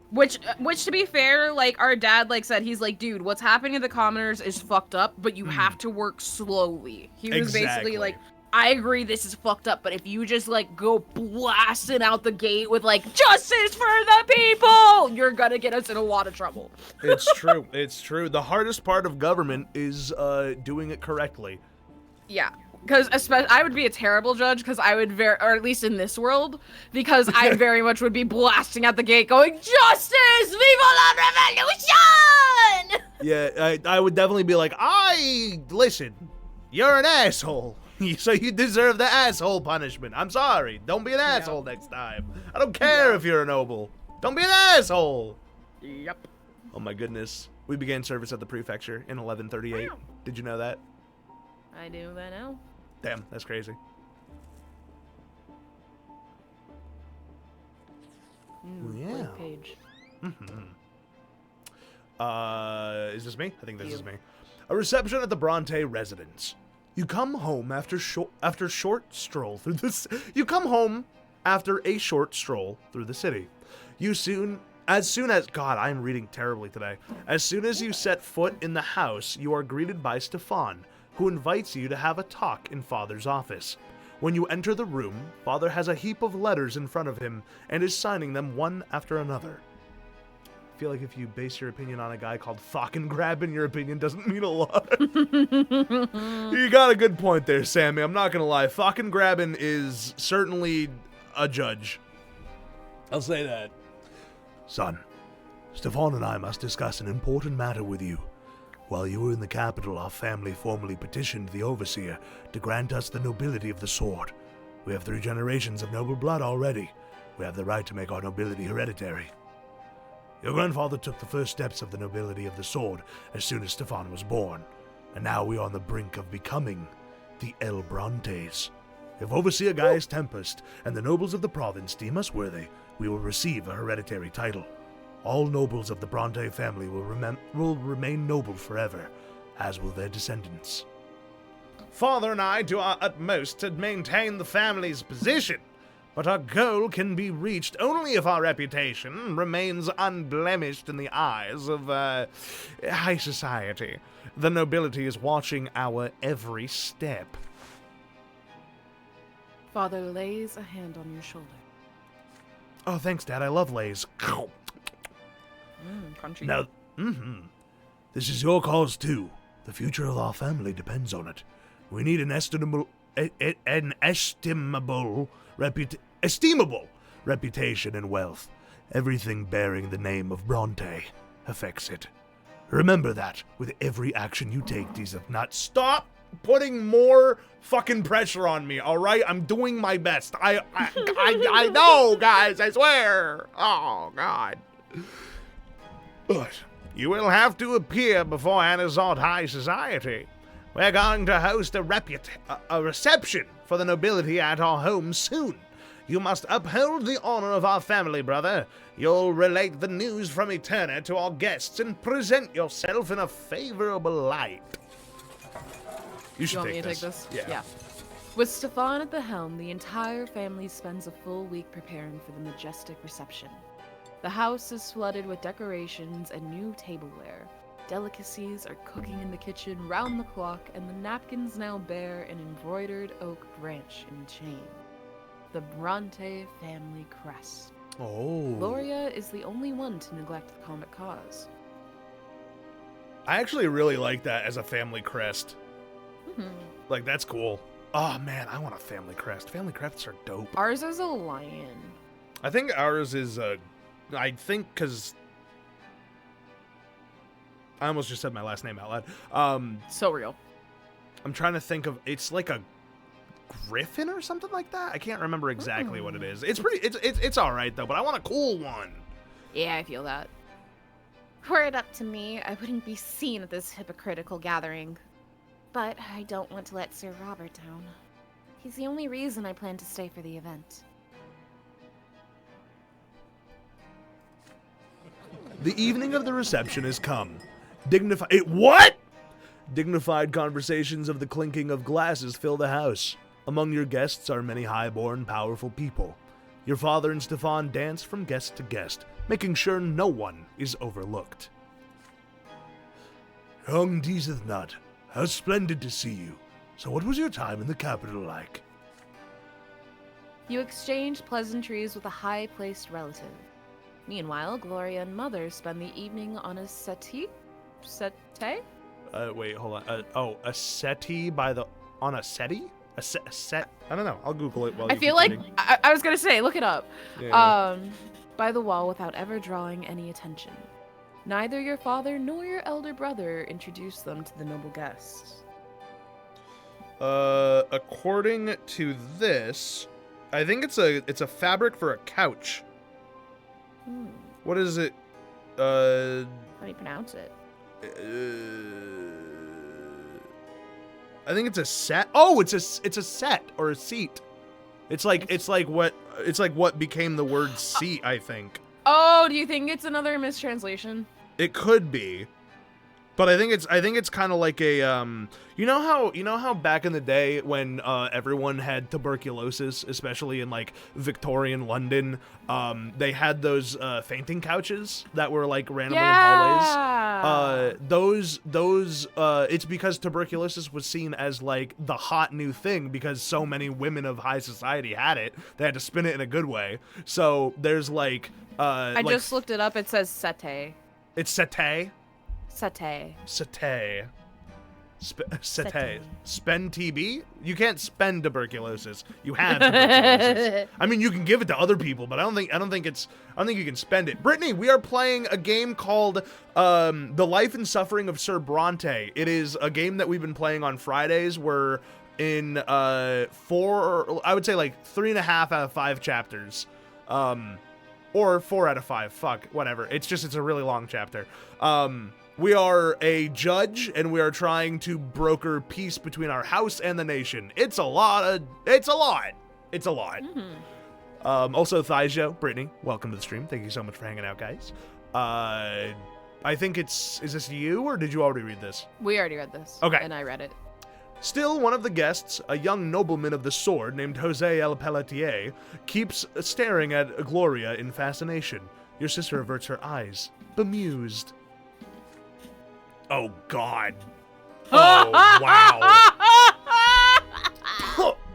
Speaker 2: Which to be fair, like, our dad, like, said, he's like, dude, what's happening to the commoners is fucked up, but you have to work slowly. He was basically like, I agree this is fucked up, but if you just, like, go blasting out the gate with, like, justice for the people, you're gonna get us in a lot of trouble.
Speaker 4: It's true. It's true. The hardest part of government is doing it correctly.
Speaker 2: Yeah. Because I would be a terrible judge, because I would or at least in this world, because I very much would be blasting out the gate going, justice! Viva la revolution!
Speaker 4: Yeah, I would definitely be like, listen, you're an asshole, so you deserve the asshole punishment. I'm sorry. Don't be an asshole next time. I don't care if you're a noble. Don't be an asshole.
Speaker 2: Yep.
Speaker 4: Oh my goodness. We began service at the prefecture in 1138.
Speaker 2: Wow.
Speaker 4: Did you know that?
Speaker 2: I do that now.
Speaker 4: Damn, that's crazy.
Speaker 2: Yeah. Page.
Speaker 4: Is this me? I think this is me. A reception at the Brante residence. You come home after short stroll through this. You come home after a short stroll through the city. As soon as God, I'm reading terribly today. As soon as you set foot in the house, you are greeted by Stefan, who invites you to have a talk in Father's office. When you enter the room, Father has a heap of letters in front of him and is signing them one after another. I feel like if you base your opinion on a guy called fucking Grabbin', your opinion doesn't mean a lot. You got a good point there, Sammy. I'm not gonna lie. Fucking Grabbin' is certainly a judge. I'll say that.
Speaker 1: Son, Stefan and I must discuss an important matter with you. While you were in the capital, our family formally petitioned the Overseer to grant us the nobility of the sword. We have 3 generations of noble blood already. We have the right to make our nobility hereditary. Your grandfather took the first steps of the nobility of the sword as soon as Stefan was born, and now we are on the brink of becoming the El Brantes. If Overseer Gaius Tempest and the nobles of the province deem us worthy, we will receive a hereditary title. All nobles of the Brante family will remain noble forever, as will their descendants.
Speaker 4: Father and I do our utmost to maintain the family's position, but our goal can be reached only if our reputation remains unblemished in the eyes of high society. The nobility is watching our every step.
Speaker 2: Father lays a hand on your shoulder.
Speaker 4: Oh, thanks, Dad. I love Lays.
Speaker 2: Country.
Speaker 1: Now, this is your cause too. The future of our family depends on it. We need an estimable reputation and wealth. Everything bearing the name of Brante affects it. Remember that with every action you take, Deezth Nut.
Speaker 4: Stop putting more fucking pressure on me, all right? I'm doing my best. I know, guys, I swear. Oh, God. But you will have to appear before Anazot High Society. We're going to host a reception for the nobility at our home soon. You must uphold the honor of our family, brother. You'll relate the news from Eterna to our guests and present yourself in a favorable light. You should
Speaker 2: take this. Yeah. With Stefan at the helm, the entire family spends a full week preparing for the majestic reception. The house is flooded with decorations and new tableware. Delicacies are cooking in the kitchen round the clock, and the napkins now bear an embroidered oak branch and chain. The Brante family crest.
Speaker 4: Oh.
Speaker 2: Gloria is the only one to neglect the comic cause.
Speaker 4: I actually really like that as a family crest. Like, that's cool. Oh, man, I want a family crest. Family crests are dope.
Speaker 2: Ours is a lion.
Speaker 4: I think ours is because I almost just said my last name out loud.
Speaker 2: So real.
Speaker 4: I'm trying to think of, it's like griffin or something like that. I can't remember exactly what it is. It's pretty. It's all right though. But I want a cool one.
Speaker 2: Yeah, I feel that.
Speaker 6: Were it up to me, I wouldn't be seen at this hypocritical gathering. But I don't want to let Sir Robert down. He's the only reason I plan to stay for the event.
Speaker 1: The evening of the reception has come. What? Dignified conversations of the clinking of glasses fill the house. Among your guests are many high-born, powerful people. Your father and Stefan dance from guest to guest, making sure no one is overlooked. Young Deezth Nut, how splendid to see you. So what was your time in the capital like?
Speaker 2: You exchange pleasantries with a high-placed relative. Meanwhile, Gloria and Mother spend the evening on a settee? Settee?
Speaker 4: Wait, hold on. A settee on a settee? A set? I don't know. I'll Google it while
Speaker 2: I
Speaker 4: you
Speaker 2: feel
Speaker 4: keep
Speaker 2: like
Speaker 4: reading.
Speaker 2: I was gonna say, look it up.
Speaker 4: Yeah.
Speaker 2: By the wall without ever drawing any attention. Neither your father nor your elder brother introduced them to the noble guests.
Speaker 4: According to this, I think it's a fabric for a couch. What is it?
Speaker 2: How do you pronounce it?
Speaker 4: I think it's a set. Oh, it's a set or a seat. It's like what became the word seat, I think.
Speaker 2: Oh, do you think it's another mistranslation?
Speaker 4: It could be. But I think it's kind of like a you know how back in the day when everyone had tuberculosis, especially in like Victorian London, they had those fainting couches that were like randomly in hallways. Those it's because tuberculosis was seen as like the hot new thing because so many women of high society had it. They had to spin it in a good way. So there's like
Speaker 2: I just looked it up. It says settee.
Speaker 4: It's settee.
Speaker 2: Settee.
Speaker 4: Settee. Settee. Spend TB? You can't spend tuberculosis. You have tuberculosis. I mean, you can give it to other people, but I don't think you can spend it. Brittany, we are playing a game called The Life and Suffering of Sir Brante. It is a game that we've been playing on Fridays. We're in 4, I would say like 3.5 out of 5 chapters. Or 4 out of 5. Fuck, whatever. It's a really long chapter. We are a judge, and we are trying to broker peace between our house and the nation. It's a lot. Also, Thaijo, Brittany, welcome to the stream. Thank you so much for hanging out, guys. I think is this you, or did you already read this?
Speaker 2: We already read this.
Speaker 4: Okay.
Speaker 2: And I read it.
Speaker 1: Still, one of the guests, a young nobleman of the sword named Jose El Pelletier, keeps staring at Gloria in fascination. Your sister averts her eyes, bemused. Oh, God. Oh, wow.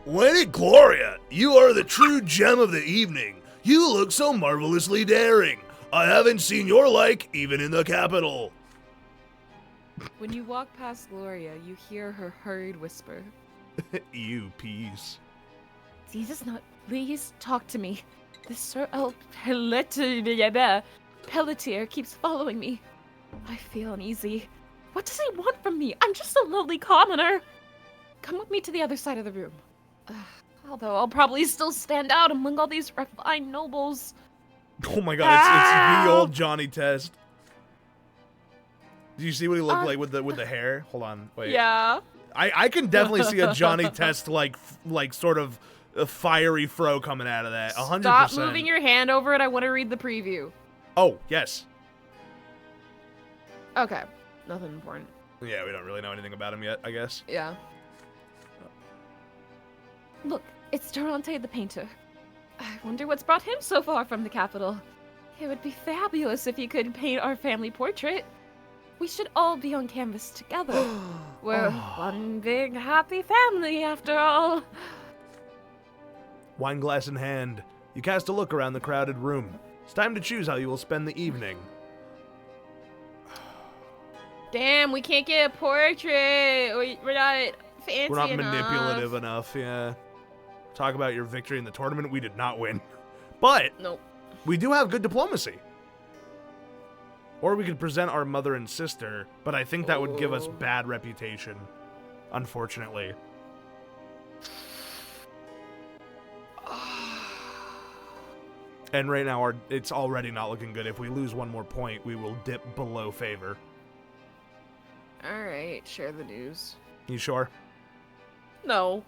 Speaker 1: Lady Gloria, you are the true gem of the evening. You look so marvelously daring. I haven't seen your like even in the capital.
Speaker 2: When you walk past Gloria, you hear her hurried whisper.
Speaker 1: You peace.
Speaker 2: Deezth Nut, please talk to me. This Sir El Pelletier keeps following me. I feel uneasy. What does he want from me? I'm just a lowly commoner. Come with me to the other side of the room. Although I'll probably still stand out among all these refined nobles.
Speaker 1: Oh my God, it's the old Johnny Test. Do you see what he looked like with the hair? Hold on, wait.
Speaker 2: Yeah.
Speaker 1: I can definitely see a Johnny Test like sort of a fiery fro coming out of that. 100%.
Speaker 2: Stop moving your hand over it. I want to read the preview.
Speaker 1: Oh, yes.
Speaker 2: Okay. Nothing important.
Speaker 1: Yeah, we don't really know anything about him yet, I guess.
Speaker 2: Yeah. Look, it's Durante the painter. I wonder what's brought him so far from the capital. It would be fabulous if he could paint our family portrait. We should all be on canvas together. We're one big happy family after all.
Speaker 1: Wine glass in hand, you cast a look around the crowded room. It's time to choose how you will spend the evening.
Speaker 2: Damn, we can't get a portrait. We're not fancy
Speaker 1: We're not
Speaker 2: enough.
Speaker 1: manipulative enough, yeah. Talk about your victory in the tournament. We did not win. But
Speaker 2: Nope.
Speaker 1: we do have good diplomacy. Or we could present our mother and sister, but I think that would give us bad reputation, unfortunately.
Speaker 4: And right now, it's already not looking good. If we lose one more point, we will dip below favor.
Speaker 2: Alright, share the news.
Speaker 4: You sure?
Speaker 2: No.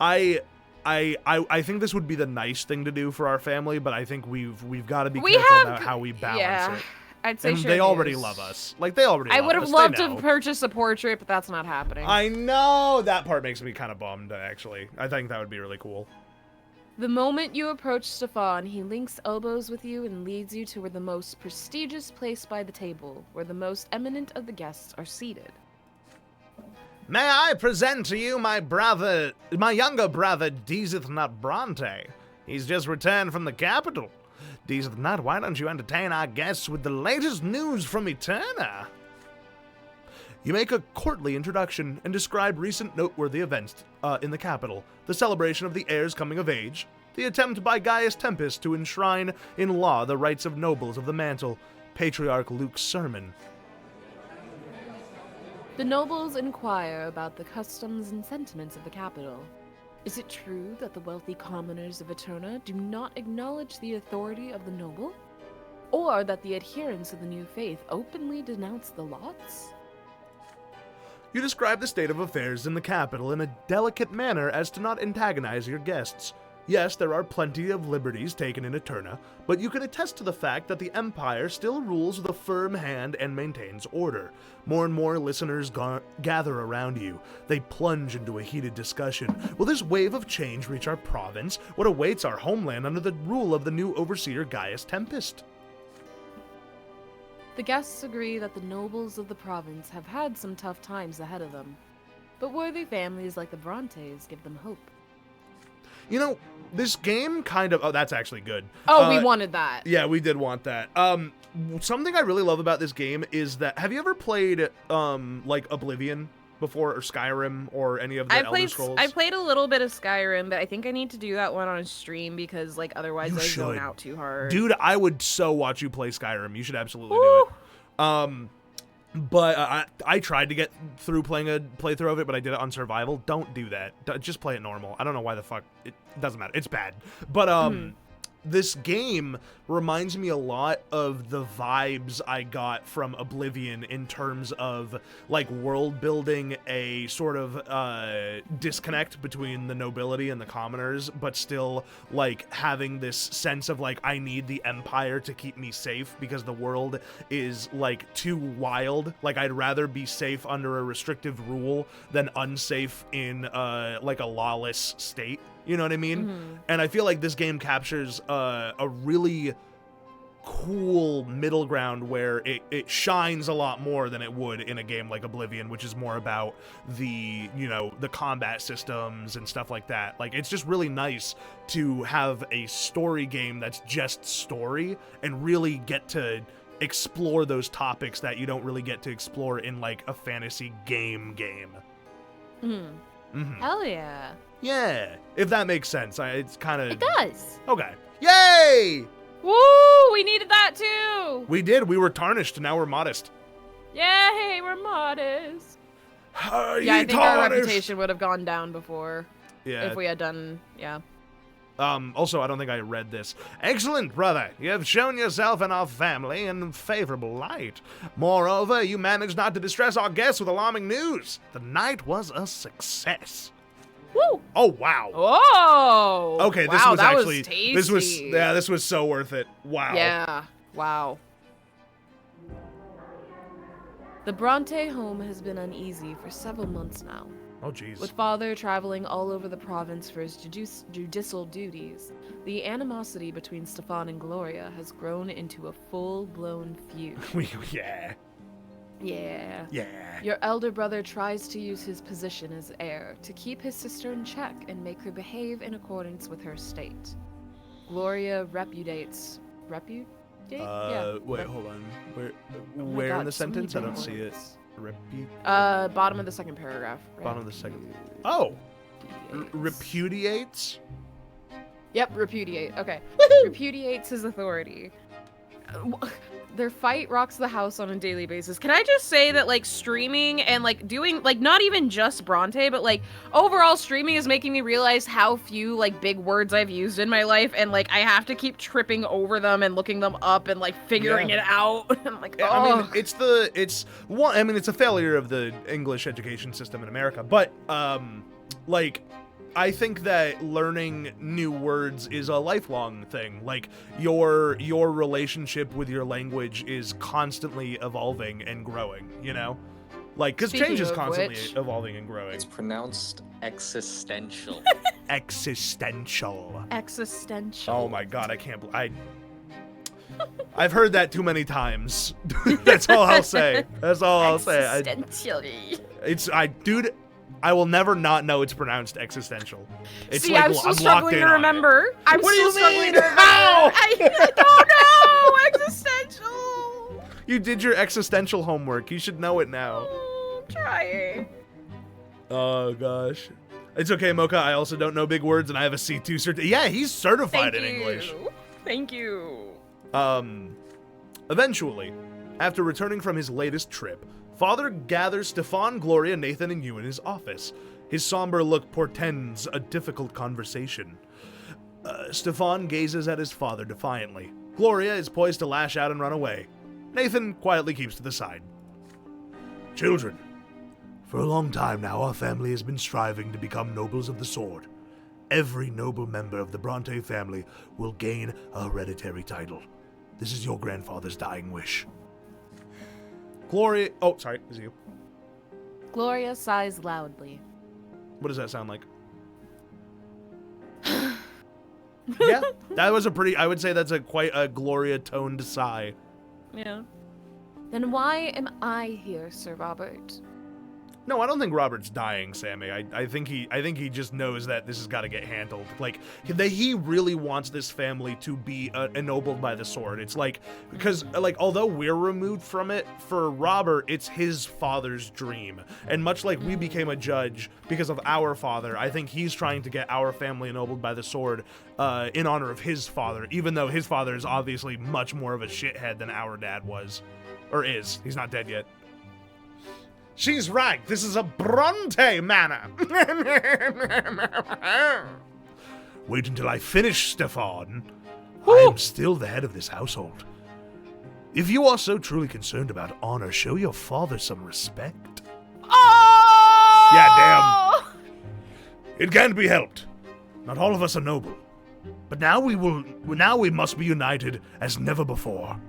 Speaker 4: I think this would be the nice thing to do for our family, but I think we've got to be careful about how we balance it.
Speaker 2: I'd say
Speaker 4: And
Speaker 2: share
Speaker 4: they already
Speaker 2: news.
Speaker 4: love us. Like, they already love us.
Speaker 2: I would have
Speaker 4: They
Speaker 2: loved to
Speaker 4: know.
Speaker 2: purchase a portrait, but that's not happening.
Speaker 4: I know! That part makes me kind of bummed, actually. I think that would be really cool.
Speaker 2: The moment you approach Stefan, he links elbows with you and leads you to where the most prestigious place by the table, where the most eminent of the guests are seated.
Speaker 4: May I present to you my younger brother, Deezth Nut Brante. He's just returned from the capital. Deezth Nut, why don't you entertain our guests with the latest news from Eterna? You make a courtly introduction and describe recent noteworthy events in the capital, the celebration of the heir's coming of age, the attempt by Gaius Tempest to enshrine in law the rights of nobles of the mantle, Patriarch Luke's sermon.
Speaker 2: The nobles inquire about the customs and sentiments of the capital. Is it true that the wealthy commoners of Eterna do not acknowledge the authority of the noble? Or that the adherents of the new faith openly denounce the lots?
Speaker 4: You describe the state of affairs in the capital in a delicate manner as to not antagonize your guests. Yes, there are plenty of liberties taken in Eterna, but you can attest to the fact that the Empire still rules with a firm hand and maintains order. More and more listeners gather around you. They plunge into a heated discussion. Will this wave of change reach our province? What awaits our homeland under the rule of the new overseer Gaius Tempest?
Speaker 2: The guests agree that the nobles of the province have had some tough times ahead of them, but worthy families like the Brontes give them hope.
Speaker 4: You know, this game kind of... Oh, that's actually good.
Speaker 2: Oh, we wanted that.
Speaker 4: Yeah, we did want that. Something I really love about this game is that... Have you ever played, like, Oblivion before, or Skyrim, or any of the Elder Scrolls?
Speaker 2: I played a little bit of Skyrim, but I think I need to do that one on stream because, like, otherwise
Speaker 4: You
Speaker 2: I zone
Speaker 4: should.
Speaker 2: out too hard.
Speaker 4: Dude, I would so watch you play Skyrim. You should absolutely do it. But I tried to get through playing a playthrough of it, but I did it on survival. Don't do that. Just play it normal. I don't know why the fuck. It doesn't matter. It's bad. But this game reminds me a lot of the vibes I got from Oblivion in terms of, like, world building, a sort of disconnect between the nobility and the commoners, but still, like, having this sense of, like, I need the Empire to keep me safe because the world is, like, too wild. Like, I'd rather be safe under a restrictive rule than unsafe in, like, a lawless state. You know what I mean? And I feel like this game captures a really cool middle ground where it shines a lot more than it would in a game like Oblivion, which is more about the, you know, the combat systems and stuff like that. Like, it's just really nice to have a story game that's just story and really get to explore those topics that you don't really get to explore in, like, a fantasy game.
Speaker 2: Hell yeah.
Speaker 4: Yeah, if that makes sense. It's kind of...
Speaker 6: It does.
Speaker 4: Okay. Yay!
Speaker 2: Woo! We needed that too!
Speaker 4: We did. We were tarnished. Now we're modest.
Speaker 2: Yay, we're modest.
Speaker 4: Yeah,
Speaker 2: I think our reputation would have gone down before
Speaker 4: Yeah.
Speaker 2: if we had done,
Speaker 4: Also, I don't think I read this. Excellent, brother. You have shown yourself and our family in favorable light. Moreover, you managed not to distress our guests with alarming news. The night was a success.
Speaker 2: Woo!
Speaker 4: Oh, wow.
Speaker 2: Oh!
Speaker 4: Okay, this
Speaker 2: wow,
Speaker 4: was
Speaker 2: that
Speaker 4: actually...
Speaker 2: was tasty.
Speaker 4: This was so worth it. Wow.
Speaker 2: Yeah, wow. The Bronte home has been uneasy for several months now.
Speaker 4: Oh, jeez.
Speaker 2: With father traveling all over the province for his judicial duties, the animosity between Stefan and Gloria has grown into a full-blown feud.
Speaker 4: Yeah.
Speaker 2: Yeah.
Speaker 4: Yeah.
Speaker 2: Your elder brother tries to use his position as heir to keep his sister in check and make her behave in accordance with her state. Gloria repudiates... Yeah.
Speaker 4: Wait, hold on. Where
Speaker 2: Oh my
Speaker 4: where
Speaker 2: God,
Speaker 4: in the
Speaker 2: so many
Speaker 4: sentence? I
Speaker 2: big
Speaker 4: don't see it.
Speaker 2: words. Bottom of the second paragraph.
Speaker 4: Bottom of the second. Oh!
Speaker 2: Repudiates.
Speaker 4: Repudiates?
Speaker 2: Yep, repudiate. Okay. Repudiates his authority.
Speaker 6: their fight rocks the house on a daily basis. Can I just say that, like, streaming and, like, doing, like, not even just Brante, but, like, overall streaming is making me realize how few, like, big words I've used in my life, and, like, I have to keep tripping over them and looking them up and, like, figuring it out. I'm like, oh.
Speaker 4: I mean, it's a failure of the English education system in America, but, like, I think that learning new words is a lifelong thing. Like, your relationship with your language is constantly evolving and growing, you know? Like, because change is constantly evolving and growing.
Speaker 7: It's pronounced existential.
Speaker 4: Existential.
Speaker 6: Existential.
Speaker 4: Oh my god, I can't I've heard that too many times. That's all I'll say. That's all I'll say.
Speaker 6: Existentially.
Speaker 4: Dude, I will never not know it's pronounced existential. It's
Speaker 6: See,
Speaker 4: like,
Speaker 6: I'm still
Speaker 4: I'm
Speaker 6: struggling to remember. I'm
Speaker 4: What do
Speaker 6: still
Speaker 4: you
Speaker 6: struggling
Speaker 4: mean?
Speaker 6: to remember.
Speaker 4: How?
Speaker 6: I don't know. Existential.
Speaker 4: You did your existential homework. You should know it now.
Speaker 6: Oh, I'm trying.
Speaker 4: Oh, gosh. It's okay, Mocha. I also don't know big words, and I have a C2 certificate. Yeah, he's certified in English.
Speaker 6: Thank you.
Speaker 4: Eventually, after returning from his latest trip, Father gathers Stefan, Gloria, Nathan, and you in his office. His somber look portends a difficult conversation. Stefan gazes at his father defiantly. Gloria is poised to lash out and run away. Nathan quietly keeps to the side.
Speaker 1: Children, for a long time now, our family has been striving to become nobles of the sword. Every noble member of the Brante family will gain a hereditary title. This is your grandfather's dying wish.
Speaker 4: Gloria... Oh, sorry. Is it you?
Speaker 2: Gloria sighs loudly.
Speaker 4: What does that sound like? Yeah, that was a pretty... I would say that's quite a Gloria-toned sigh.
Speaker 2: Yeah. Then why am I here, Sir Robert?
Speaker 4: No, I don't think Robert's dying, Sammy. I think he just knows that this has got to get handled. Like, that he really wants this family to be ennobled by the sword. It's like, because, like, although we're removed from it, for Robert, it's his father's dream. And much like we became a judge because of our father, I think he's trying to get our family ennobled by the sword in honor of his father, even though his father is obviously much more of a shithead than our dad was. Or is. He's not dead yet. She's right. This is a Brante manor.
Speaker 1: Wait until I finish, Stefan. I am still the head of this household. If you are so truly concerned about honor, show your father some respect.
Speaker 6: Oh!
Speaker 1: Yeah, damn. It can't be helped. Not all of us are noble. But now we must be united as never before.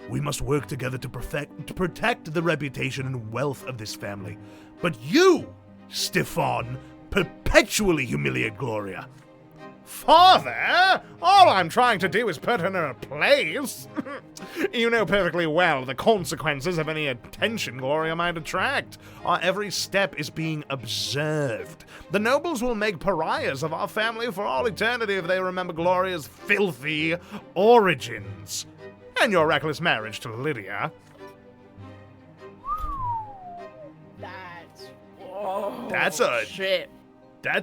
Speaker 1: We must work together to protect the reputation and wealth of this family. But you, Stefan, perpetually humiliate Gloria.
Speaker 4: Father? All I'm trying to do is put her in her place. You know perfectly well the consequences of any attention Gloria might attract. Our every step is being observed. The nobles will make pariahs of our family for all eternity if they remember Gloria's filthy origins. And your reckless marriage to Lydia.
Speaker 6: Shit.
Speaker 4: I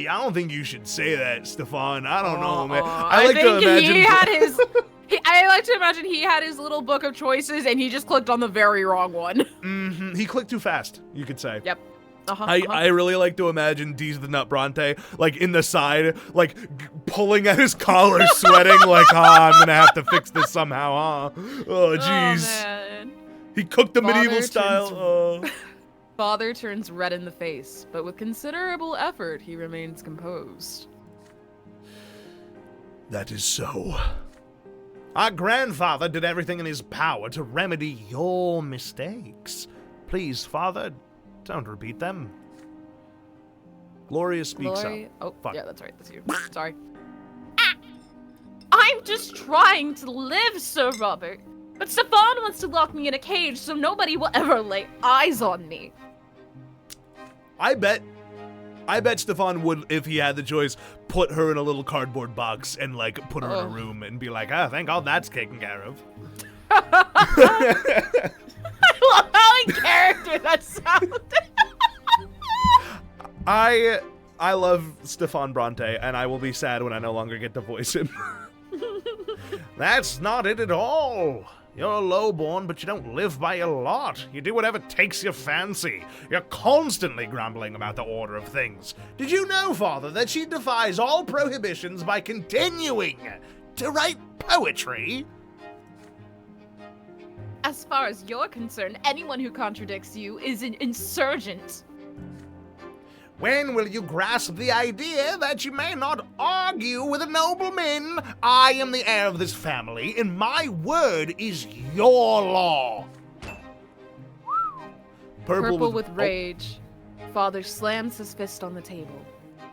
Speaker 4: don't think you should say that, Stefan. I don't know, man.
Speaker 6: I like to imagine he had his little book of choices and he just clicked on the very wrong one.
Speaker 4: Mm-hmm. He clicked too fast, you could say.
Speaker 6: Yep.
Speaker 4: I really like to imagine Deezth Nut Brante, like, in the side, like, pulling at his collar, sweating, like, I'm gonna have to fix this somehow, huh? Oh, jeez.
Speaker 2: man.
Speaker 4: He cooked the medieval style.
Speaker 2: Father turns red in the face, but with considerable effort, he remains composed.
Speaker 1: That is so.
Speaker 4: Our grandfather did everything in his power to remedy your mistakes. Please, Father, don't repeat them. Gloria speaks up.
Speaker 2: Oh,
Speaker 4: Fuck.
Speaker 2: yeah, that's right. That's you. Sorry.
Speaker 6: I'm just trying to live, Sir Robert. But Stefan wants to lock me in a cage so nobody will ever lay eyes on me.
Speaker 4: I bet Stefan would, if he had the choice, put her in a little cardboard box and, like, put her in a room and be like, thank God that's taken care of.
Speaker 6: I love how in character that sounded.
Speaker 4: I love Stefan Brante, and I will be sad when I no longer get to voice him. That's not it at all. You're lowborn, but you don't live by your lot. You do whatever takes your fancy. You're constantly grumbling about the order of things. Did you know, Father, that she defies all prohibitions by continuing to write poetry?
Speaker 2: As far as you're concerned, anyone who contradicts you is an insurgent.
Speaker 4: When will you grasp the idea that you may not argue with a nobleman? I am the heir of this family, and my word is your law.
Speaker 2: Purple with rage. Father slams his fist on the table.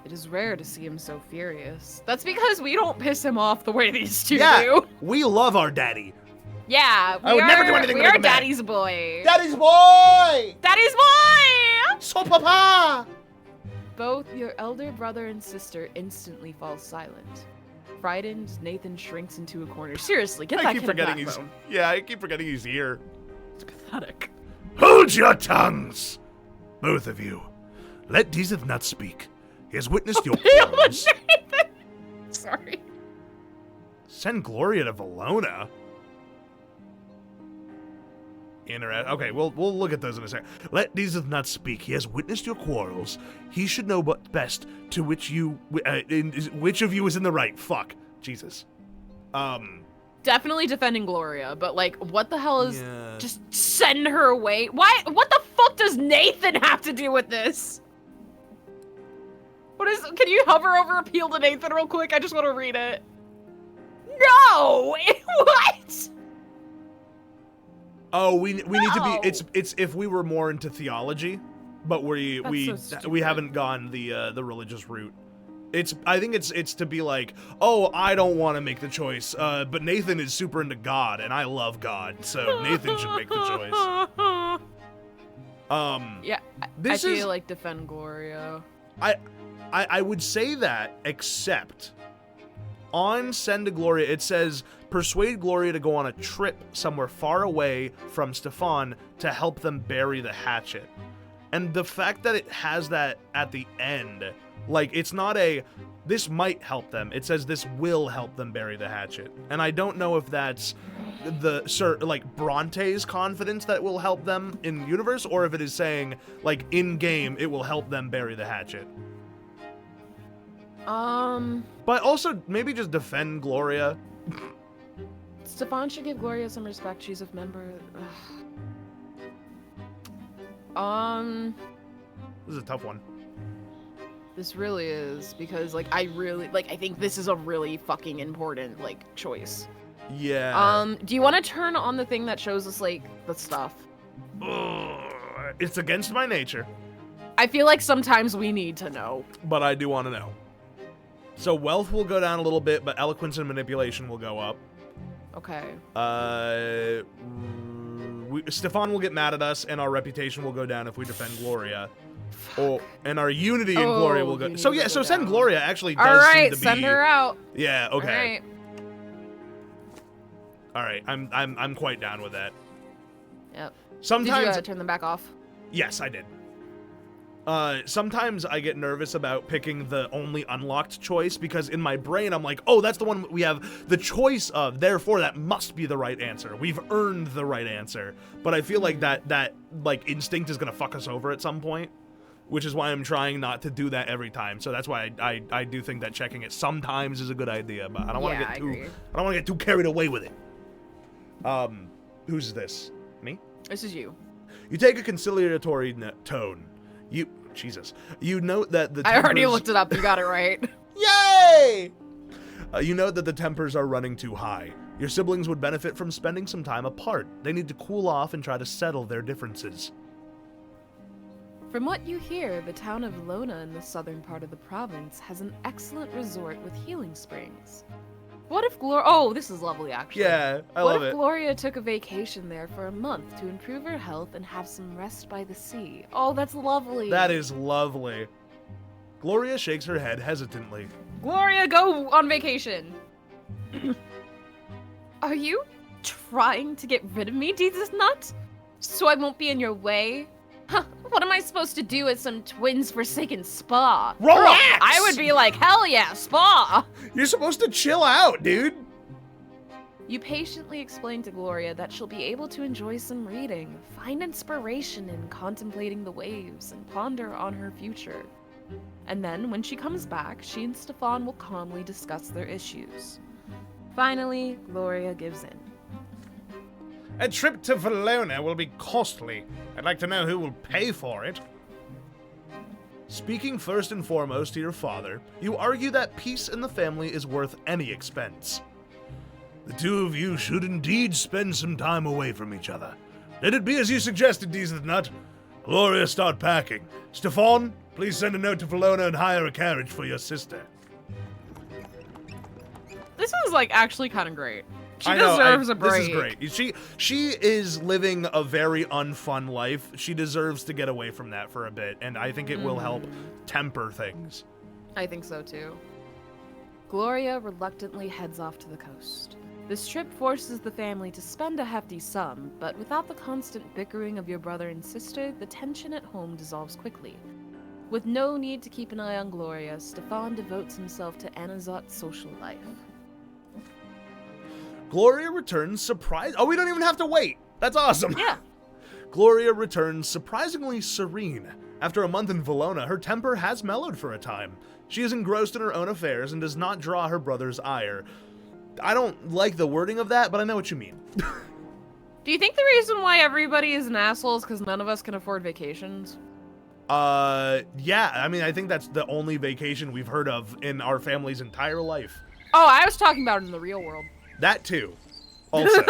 Speaker 2: It is rare to see him so furious. That's because we don't piss him off the way these two do.
Speaker 4: We love our daddy.
Speaker 2: Yeah,
Speaker 4: I would never do anything to
Speaker 2: we
Speaker 4: make
Speaker 2: are
Speaker 4: him mad.
Speaker 2: daddy's boy.
Speaker 4: Daddy's boy!
Speaker 2: Daddy's boy!
Speaker 4: So papa!
Speaker 2: Both your elder brother and sister instantly fall silent. Frightened, Nathan shrinks into a corner. Seriously, get that
Speaker 4: I keep
Speaker 2: kid a
Speaker 4: forgetting he's...
Speaker 2: backbone.
Speaker 4: Yeah, I keep forgetting he's here.
Speaker 2: It's pathetic.
Speaker 1: Hold your tongues! Both of you. Let Deezth Nut speak. He has witnessed your quarrels.
Speaker 2: Sorry.
Speaker 4: Send Gloria to Valona? Okay, we'll look at those in a second.
Speaker 1: Let Deezth Nut speak. He has witnessed your quarrels. He should know but best to which which of you is in the right.
Speaker 4: Fuck. Jesus.
Speaker 2: Definitely defending Gloria, but like, what the hell is...
Speaker 4: Yeah.
Speaker 2: Just send her away? Why? What the fuck does Nathan have to do with this? What is... Can you hover over Appeal to Nathan real quick? I just want to read it. No! What?
Speaker 4: Oh, we need to
Speaker 2: No.
Speaker 4: be... It's if we were more into theology, but we
Speaker 2: so stupid.
Speaker 4: haven't gone the religious route. I think it's to be like, oh, I don't want to make the choice, but Nathan is super into God, and I love God, so Nathan should make the choice.
Speaker 2: Yeah, I feel like defend Gloria.
Speaker 4: I would say that, except on Send to Gloria, it says, persuade Gloria to go on a trip somewhere far away from Stefan to help them bury the hatchet. And the fact that it has that at the end, like, it's not this might help them. It says this will help them bury the hatchet. And I don't know if that's Bronte's confidence that will help them in universe, or if it is saying, like, in-game, it will help them bury the hatchet. But also, maybe just defend Gloria.
Speaker 2: Stefan should give Gloria some respect. She's a member.
Speaker 4: This is a tough one.
Speaker 2: This really is, because, like, I think this is a really fucking important, like, choice.
Speaker 4: Yeah.
Speaker 2: Do you want to turn on the thing that shows us, like, the stuff?
Speaker 4: It's against my nature,
Speaker 2: I feel like sometimes we need to know.
Speaker 4: but I do want to know. So wealth will go down a little bit, but eloquence and manipulation will go up.
Speaker 2: Okay.
Speaker 4: Stefan will get mad at us, and our reputation will go down if we defend Gloria. And our unity in Gloria will go. So yeah, so send Gloria actually does seem to be.
Speaker 2: Send her out.
Speaker 4: Yeah. Okay.
Speaker 2: All
Speaker 4: All
Speaker 2: right.
Speaker 4: right. I'm quite down with that.
Speaker 2: Yep.
Speaker 4: Sometimes.
Speaker 2: Did you turn them back off?
Speaker 4: Yes, I did. Sometimes I get nervous about picking the only unlocked choice, because in my brain I'm like, oh, that's the one we have the choice of, therefore that must be the right answer. We've earned the right answer. But I feel like that like instinct is gonna fuck us over at some point, which is why I'm trying not to do that every time. So that's why I do think that checking it sometimes is a good idea, but I don't want to get too carried away with it. Who's this? Me?
Speaker 2: This is you.
Speaker 4: You take a conciliatory tone. You note that the
Speaker 2: I already
Speaker 4: tempers-
Speaker 2: looked it up. You got it right.
Speaker 4: Yay! You note that the tempers are running too high. Your siblings would benefit from spending some time apart. They need to cool off and try to settle their differences.
Speaker 2: From what you hear, the town of Lona in the southern part of the province has an excellent resort with healing springs. What if Gloria... Oh, this is lovely, actually.
Speaker 4: Yeah, I love
Speaker 2: What if
Speaker 4: it.
Speaker 2: Gloria took a vacation there for a month to improve her health and have some rest by the sea? Oh, that's lovely.
Speaker 4: That is lovely. Gloria shakes her head hesitantly.
Speaker 2: Gloria, go on vacation. Are you trying to get rid of me, Deezth Nut? So I won't be in your way? Huh, what am I supposed to do at some twins forsaken spa?
Speaker 4: Relax!
Speaker 2: Girl, I would be like, hell yeah, spa!
Speaker 4: You're supposed to chill out, dude.
Speaker 2: You patiently explain to Gloria that she'll be able to enjoy some reading, find inspiration in contemplating the waves, and ponder on her future. And then, when she comes back, she and Stefan will calmly discuss their issues. Finally, Gloria gives in.
Speaker 4: A trip to Valona will be costly. I'd like to know who will pay for it.
Speaker 1: Speaking first and foremost to your father, you argue that peace in the family is worth any expense. The two of you should indeed spend some time away from each other. Let it be as you suggested, Deezth Nut. Gloria, start packing. Stefan, please send a note to Valona and hire a carriage for your sister.
Speaker 6: This is like actually kind of great. She
Speaker 4: I know,
Speaker 6: deserves a break.
Speaker 4: This is great. She is living a very unfun life. She deserves to get away from that for a bit, and I think it will help temper things.
Speaker 2: I think so too. Gloria reluctantly heads off to the coast. This trip forces the family to spend a hefty sum, but without the constant bickering of your brother and sister, the tension at home dissolves quickly. With no need to keep an eye on Gloria, Stefan devotes himself to Anazot's social life.
Speaker 1: Gloria returns surprised. Oh, we don't even have to wait. That's awesome.
Speaker 2: Yeah.
Speaker 1: Gloria returns surprisingly serene. After a month in Valona, her temper has mellowed for a time. She is engrossed in her own affairs and does not draw her brother's ire. I don't like the wording of that, but I know what you mean.
Speaker 6: Do you think the reason why everybody is an asshole is because none of us can afford vacations?
Speaker 1: Yeah. I mean, I think that's the only vacation we've heard of in our family's entire life.
Speaker 6: Oh, I was talking about it in the real world.
Speaker 1: That too. Also,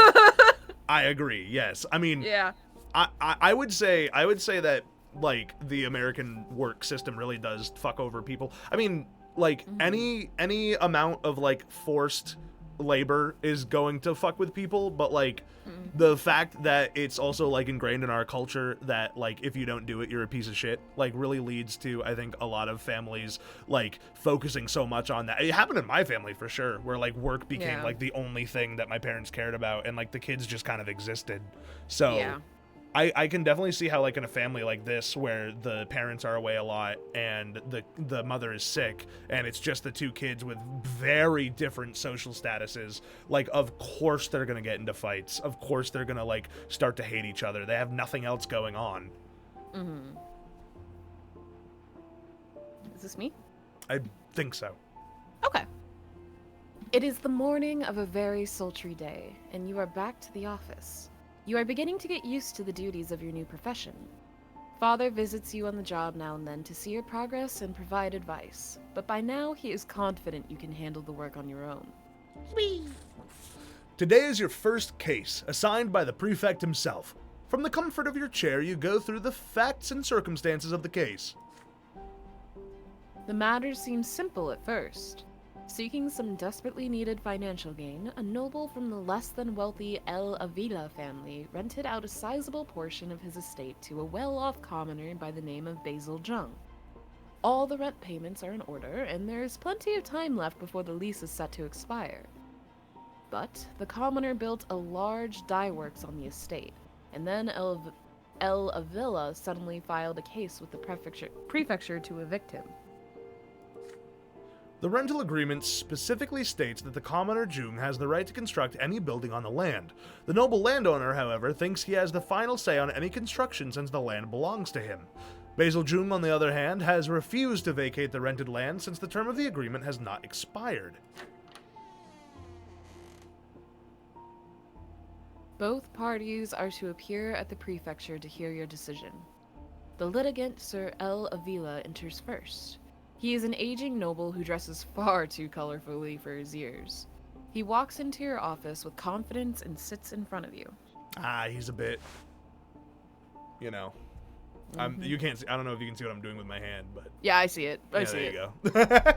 Speaker 1: I agree. Yes. I mean,
Speaker 6: Yeah.
Speaker 1: I would say that like the American work system really does fuck over people. I mean, like any amount of like forced labor is going to fuck with people, but like the fact that it's also like ingrained in our culture that like if you don't do it you're a piece of shit like really leads to, I think, a lot of families like focusing so much on that. It happened in my family for sure, where like work became like the only thing that my parents cared about, and like the kids just kind of existed. So
Speaker 6: Yeah.
Speaker 1: I can definitely see how, like, in a family like this where the parents are away a lot and the mother is sick and it's just the two kids with very different social statuses, like, of course they're gonna get into fights. Of course they're gonna, like, start to hate each other. They have nothing else going on.
Speaker 2: Is this me?
Speaker 1: I think so.
Speaker 2: Okay. It is the morning of a very sultry day, and you are back to the office. You are beginning to get used to the duties of your new profession. Father visits you on the job now and then to see your progress and provide advice, but by now he is confident you can handle the work on your own.
Speaker 1: Today is your first case, assigned by the prefect himself. From the comfort of your chair, you go through the facts and circumstances of the case.
Speaker 2: The matter seems simple at first. Seeking some desperately needed financial gain, a noble from the less-than-wealthy El Avila family rented out a sizable portion of his estate to a well-off commoner by the name of Basil Jung. All the rent payments are in order, and there is plenty of time left before the lease is set to expire. But the commoner built a large dye works on the estate, and then El Avila suddenly filed a case with the prefecture to evict him.
Speaker 1: The rental agreement specifically states that the commoner Jung has the right to construct any building on the land. The noble landowner, however, thinks he has the final say on any construction since the land belongs to him. Basil Jung, on the other hand, has refused to vacate the rented land since the term of the agreement has not expired.
Speaker 2: Both parties are to appear at the prefecture to hear your decision. The litigant, Sir El Avila, enters first. He is an aging noble who dresses far too colorfully for his years. He walks into your office with confidence and sits in front of you.
Speaker 1: He's a bit, you know. You can't see, I don't know if you can see what I'm doing with my hand, but
Speaker 2: Yeah, I see it. I see
Speaker 1: there
Speaker 2: it.
Speaker 1: you go.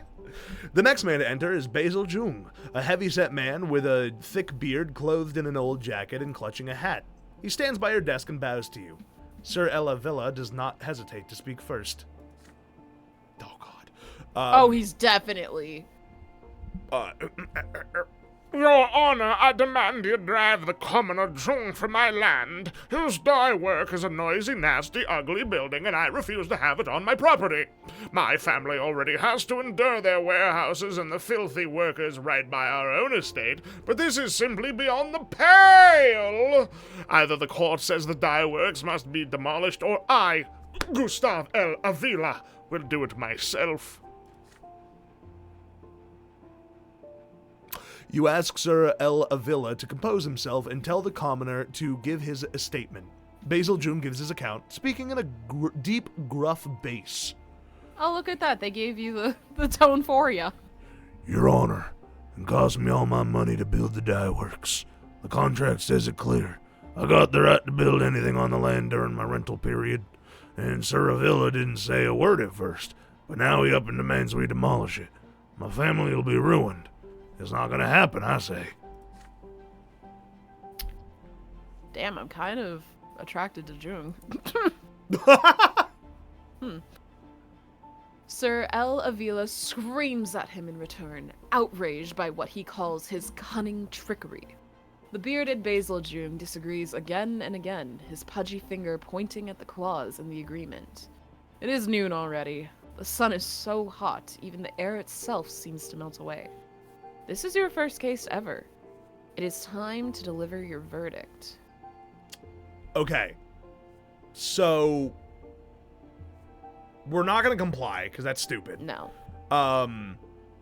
Speaker 1: The next man to enter is Basil Jung, a heavy-set man with a thick beard, clothed in an old jacket and clutching a hat. He stands by your desk and bows to you. Sir El Avila does not hesitate to speak first. Oh, God.
Speaker 2: He's definitely.
Speaker 4: Your Honor, I demand you drive the commoner Jung from my land. His dye work is a noisy, nasty, ugly building, and I refuse to have it on my property. My family already has to endure their warehouses and the filthy workers right by our own estate, but this is simply beyond the pale. Either the court says the dye works must be demolished, or I, Gustav L. Avila, will do it myself.
Speaker 1: You ask Sir L. Avila to compose himself and tell the commoner to give his statement. Basil Jung gives his account, speaking in a deep, gruff bass.
Speaker 2: Oh, look at that. They gave you the tone for you.
Speaker 1: Your Honor, it cost me all my money to build the dye works. The contract says it clear. I got the right to build anything on the land during my rental period. And Sir Avila didn't say a word at first, but now he up and demands we demolish it. My family will be ruined. It's not gonna happen, I say.
Speaker 2: Damn, I'm kind of attracted to Jung. Sir L. Avila screams at him in return, outraged by what he calls his cunning trickery. The bearded Basil Jung disagrees again and again, his pudgy finger pointing at the clause in the agreement. It is noon already. The sun is so hot, even the air itself seems to melt away. This is your first case ever. It is time to deliver your verdict.
Speaker 4: Okay. So, we're not going to comply, because that's stupid.
Speaker 2: No.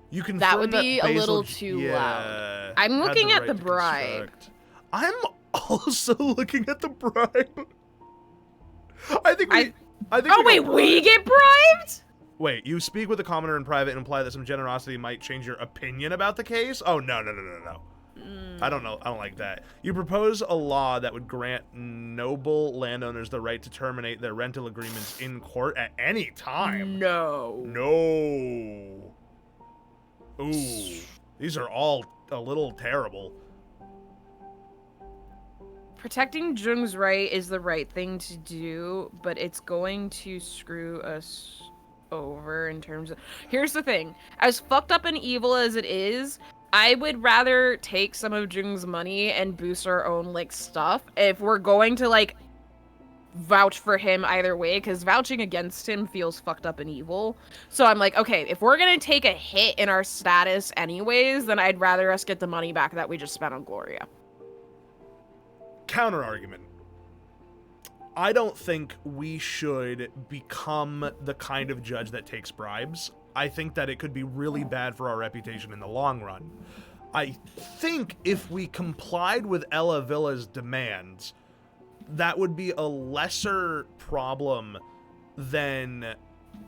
Speaker 4: You confirm
Speaker 2: That would be a
Speaker 4: Basil
Speaker 2: little too loud.
Speaker 6: I'm
Speaker 4: had
Speaker 6: looking at
Speaker 4: right
Speaker 6: the
Speaker 4: to
Speaker 6: bribe.
Speaker 4: construct. I'm also looking at the bribe. I think we
Speaker 6: Oh
Speaker 4: got
Speaker 6: wait, we get bribed?
Speaker 4: Wait, you speak with the commoner in private and imply that some generosity might change your opinion about the case? Oh, no. I don't know. I don't like that. You propose a law that would grant noble landowners the right to terminate their rental agreements in court at any time.
Speaker 6: No.
Speaker 4: No. Ooh. These are all a little terrible.
Speaker 6: Protecting Jung's right is the right thing to do, but it's going to screw us over in terms of... Here's the thing. As fucked up and evil as it is, I would rather take some of Jung's money and boost our own, like, stuff if we're going to, like, vouch for him either way, because vouching against him feels fucked up and evil. So I'm like, okay, if we're gonna take a hit in our status anyways, then I'd rather us get the money back that we just spent on Gloria.
Speaker 4: Counter argument. I don't think we should become the kind of judge that takes bribes. I think that it could be really bad for our reputation in the long run. I think if we complied with Ella Villa's demands, that would be a lesser problem than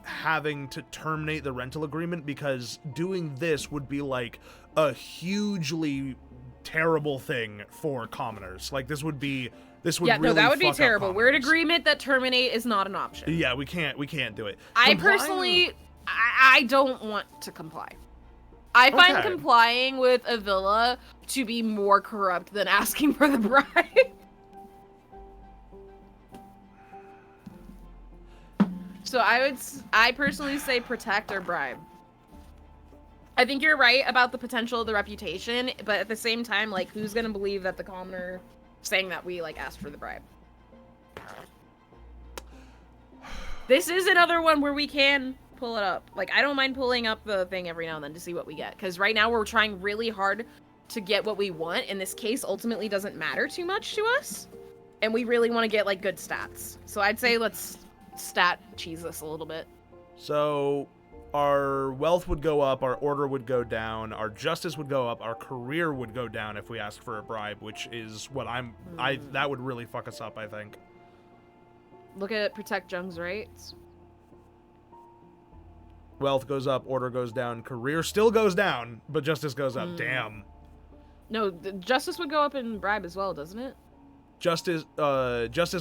Speaker 4: having to terminate the rental agreement, because doing this would be like a hugely terrible thing for commoners. Like this would really
Speaker 6: that would be
Speaker 4: fuck up
Speaker 6: terrible. We're in
Speaker 4: commoners.
Speaker 6: agreement that terminate is not an option.
Speaker 4: Yeah, we can't do it.
Speaker 6: I
Speaker 4: Complying-
Speaker 6: personally, I don't want to comply. I find
Speaker 4: Okay.
Speaker 6: complying with Avila to be more corrupt than asking for the bribe. So I personally say protect or bribe. I think you're right about the potential of the reputation, but at the same time, like, who's gonna believe that the commoner saying that we, like, asked for the bribe? This is another one where we can pull it up. Like, I don't mind pulling up the thing every now and then to see what we get, because right now we're trying really hard to get what we want, and this case ultimately doesn't matter too much to us, and we really want to get, like, good stats. So I'd say let's stat cheese this a little bit.
Speaker 4: So our wealth would go up, our order would go down, our justice would go up, our career would go down if we asked for a bribe, which is what that would really fuck us up, I think.
Speaker 6: Look at protect Jung's rights.
Speaker 4: Wealth goes up, order goes down, career still goes down, but justice goes up. Damn.
Speaker 6: No, justice would go up in bribe as well, doesn't it?
Speaker 4: Justice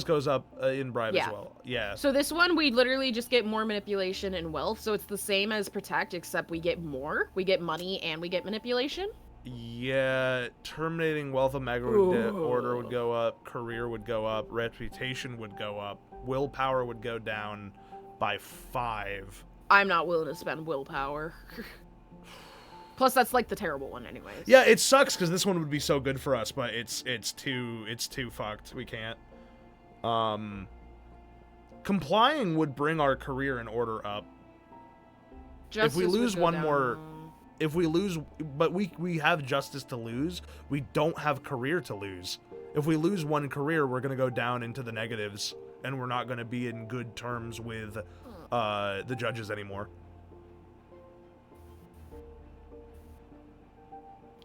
Speaker 4: goes up in bribe
Speaker 6: Yeah.
Speaker 4: as well. Yeah.
Speaker 6: So this one, we literally just get more manipulation and wealth, so it's the same as protect, except we get more. We get money and we get manipulation.
Speaker 4: Yeah, terminating wealth of Magna order would go up, career would go up, reputation would go up, willpower would go down by 5.
Speaker 6: I'm not willing to spend willpower. Plus, that's like the terrible one, anyways.
Speaker 4: Yeah, it sucks because this one would be so good for us, but it's too fucked. We can't. Complying would bring our career and order up.
Speaker 6: Justice
Speaker 4: if we lose
Speaker 6: would go
Speaker 4: one
Speaker 6: down.
Speaker 4: more, if we lose, but we have justice to lose. We don't have career to lose. If we lose one career, we're gonna go down into the negatives, and we're not gonna be in good terms with the judges anymore.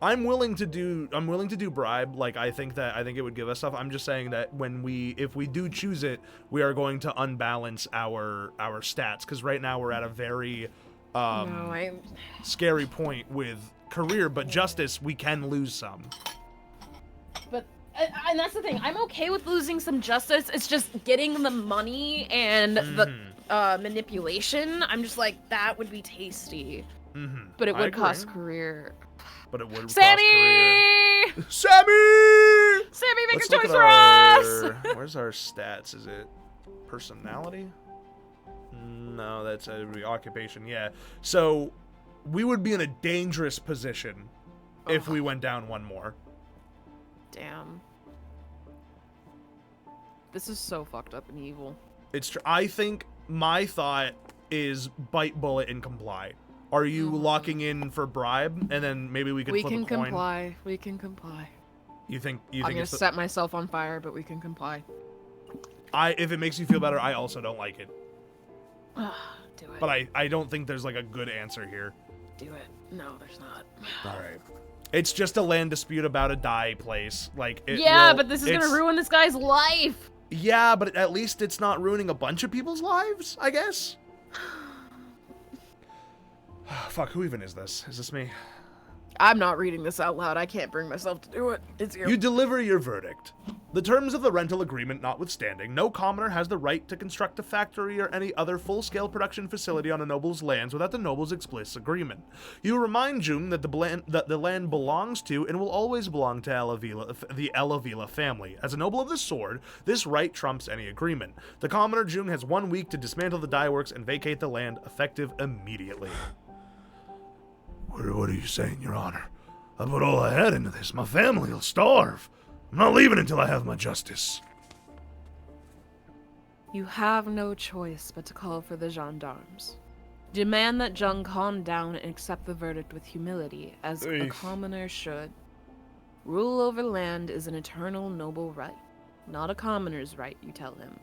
Speaker 4: I'm willing to do bribe. Like, I think it would give us stuff. I'm just saying that if we do choose it, we are going to unbalance our stats, because right now we're at a very scary point with career, but justice, we can lose some.
Speaker 6: But and that's the thing. I'm okay with losing some justice. It's just getting the money and the manipulation. I'm just like, that would be tasty. But it would cost career.
Speaker 4: But it would
Speaker 6: Sammy!
Speaker 4: cost career. Sammy!
Speaker 6: Sammy, make
Speaker 4: Let's
Speaker 6: a
Speaker 4: look
Speaker 6: choice
Speaker 4: at
Speaker 6: for
Speaker 4: our-
Speaker 6: us!
Speaker 4: Where's our stats? Is it personality? No, that's it would be occupation. Yeah. So we would be in a dangerous position if we went down one more.
Speaker 6: Damn. This is so fucked up and evil.
Speaker 4: It's true. I think my thought is bite bullet and comply. Are you locking in for bribe, and then maybe we could flip a coin?
Speaker 2: We can comply. We can comply.
Speaker 4: You think
Speaker 2: I'm gonna set myself on fire, but we can comply.
Speaker 4: If it makes you feel better, I also don't like it.
Speaker 6: Do it.
Speaker 4: But I don't think there's like a good answer here.
Speaker 6: Do it. No, there's not.
Speaker 4: All right. It's just a land dispute about a dye place. Like,
Speaker 6: but this is gonna ruin this guy's life.
Speaker 4: Yeah, but at least it's not ruining a bunch of people's lives, I guess. Fuck, who even is this? Is this me?
Speaker 6: I'm not reading this out loud. I can't bring myself to do it. It's you.
Speaker 4: You deliver your verdict. The terms of the rental agreement notwithstanding, no commoner has the right to construct a factory or any other full-scale production facility on a noble's lands without the noble's explicit agreement. You remind Jung that the land belongs to and will always belong to the Elavila family. As a noble of the sword, this right trumps any agreement. The commoner Jung has 1 week to dismantle the dye works and vacate the land, effective immediately.
Speaker 1: What are you saying, Your Honor? I put all I had into this. My family will starve. I'm not leaving until I have my justice.
Speaker 2: You have no choice but to call for the gendarmes. Demand that Jung calm down and accept the verdict with humility, as a commoner should. Rule over land is an eternal noble right, not a commoner's right, you tell him.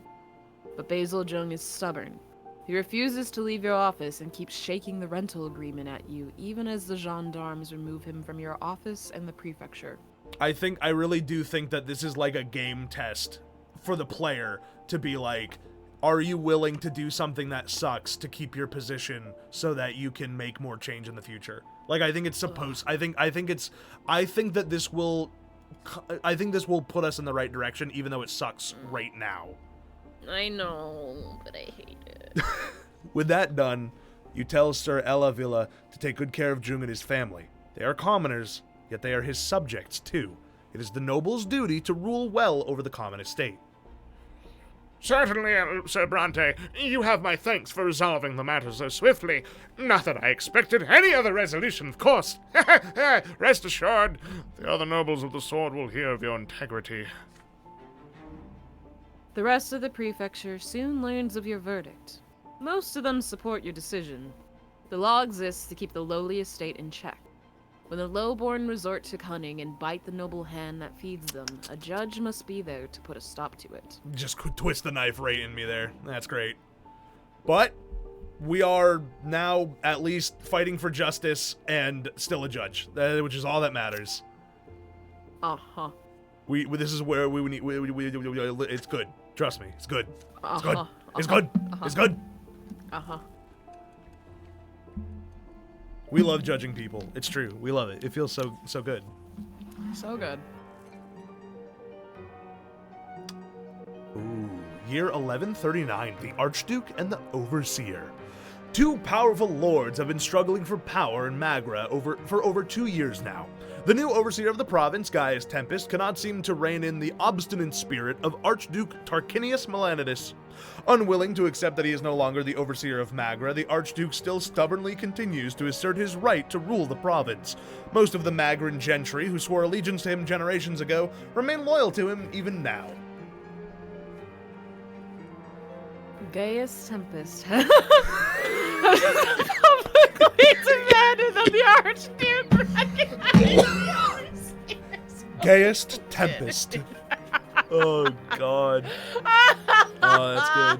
Speaker 2: But Basil Jung is stubborn. He refuses to leave your office and keeps shaking the rental agreement at you, even as the gendarmes remove him from your office and the prefecture.
Speaker 4: I really do think that this is like a game test for the player to be like, are you willing to do something that sucks to keep your position so that you can make more change in the future? Like, I think it's supposed, I think that this will put us in the right direction, even though it sucks right now.
Speaker 6: I know, but I hate it.
Speaker 4: With that done, you tell Sir Elavila to take good care of Jung and his family. They are commoners, yet they are his subjects too. It is the noble's duty to rule well over the common estate.
Speaker 8: Certainly, Sir Brante. You have my thanks for resolving the matter so swiftly. Not that I expected any other resolution, of course. Rest assured, the other nobles of the sword will hear of your integrity.
Speaker 2: The rest of the prefecture soon learns of your verdict. Most of them support your decision. The law exists to keep the lowly estate in check. When the lowborn resort to cunning and bite the noble hand that feeds them, a judge must be there to put a stop to it.
Speaker 4: Just twist the knife right in me there. That's great. But we are now at least fighting for justice and still a judge, which is all that matters.
Speaker 2: Uh-huh.
Speaker 4: This is where we need. It's good. Trust me, it's good. It's good.
Speaker 2: Uh-huh.
Speaker 4: It's good. It's good.
Speaker 2: Uh-huh.
Speaker 4: We love judging people. It's true. We love it. It feels so good.
Speaker 2: So good.
Speaker 4: Ooh, year 1139, the Archduke and the Overseer. Two powerful lords have been struggling for power in Magra for over 2 years now. The new overseer of the province, Gaius Tempest, cannot seem to rein in the obstinate spirit of Archduke Tarquinius Melanides. Unwilling to accept that he is no longer the overseer of Magra, the Archduke still stubbornly continues to assert his right to rule the province. Most of the Magran gentry, who swore allegiance to him generations ago, remain loyal to him even now.
Speaker 2: Gaius Tempest has publicly demanded that the Archduke recognize
Speaker 4: Gaius Tempest. Oh, God. Oh, that's good.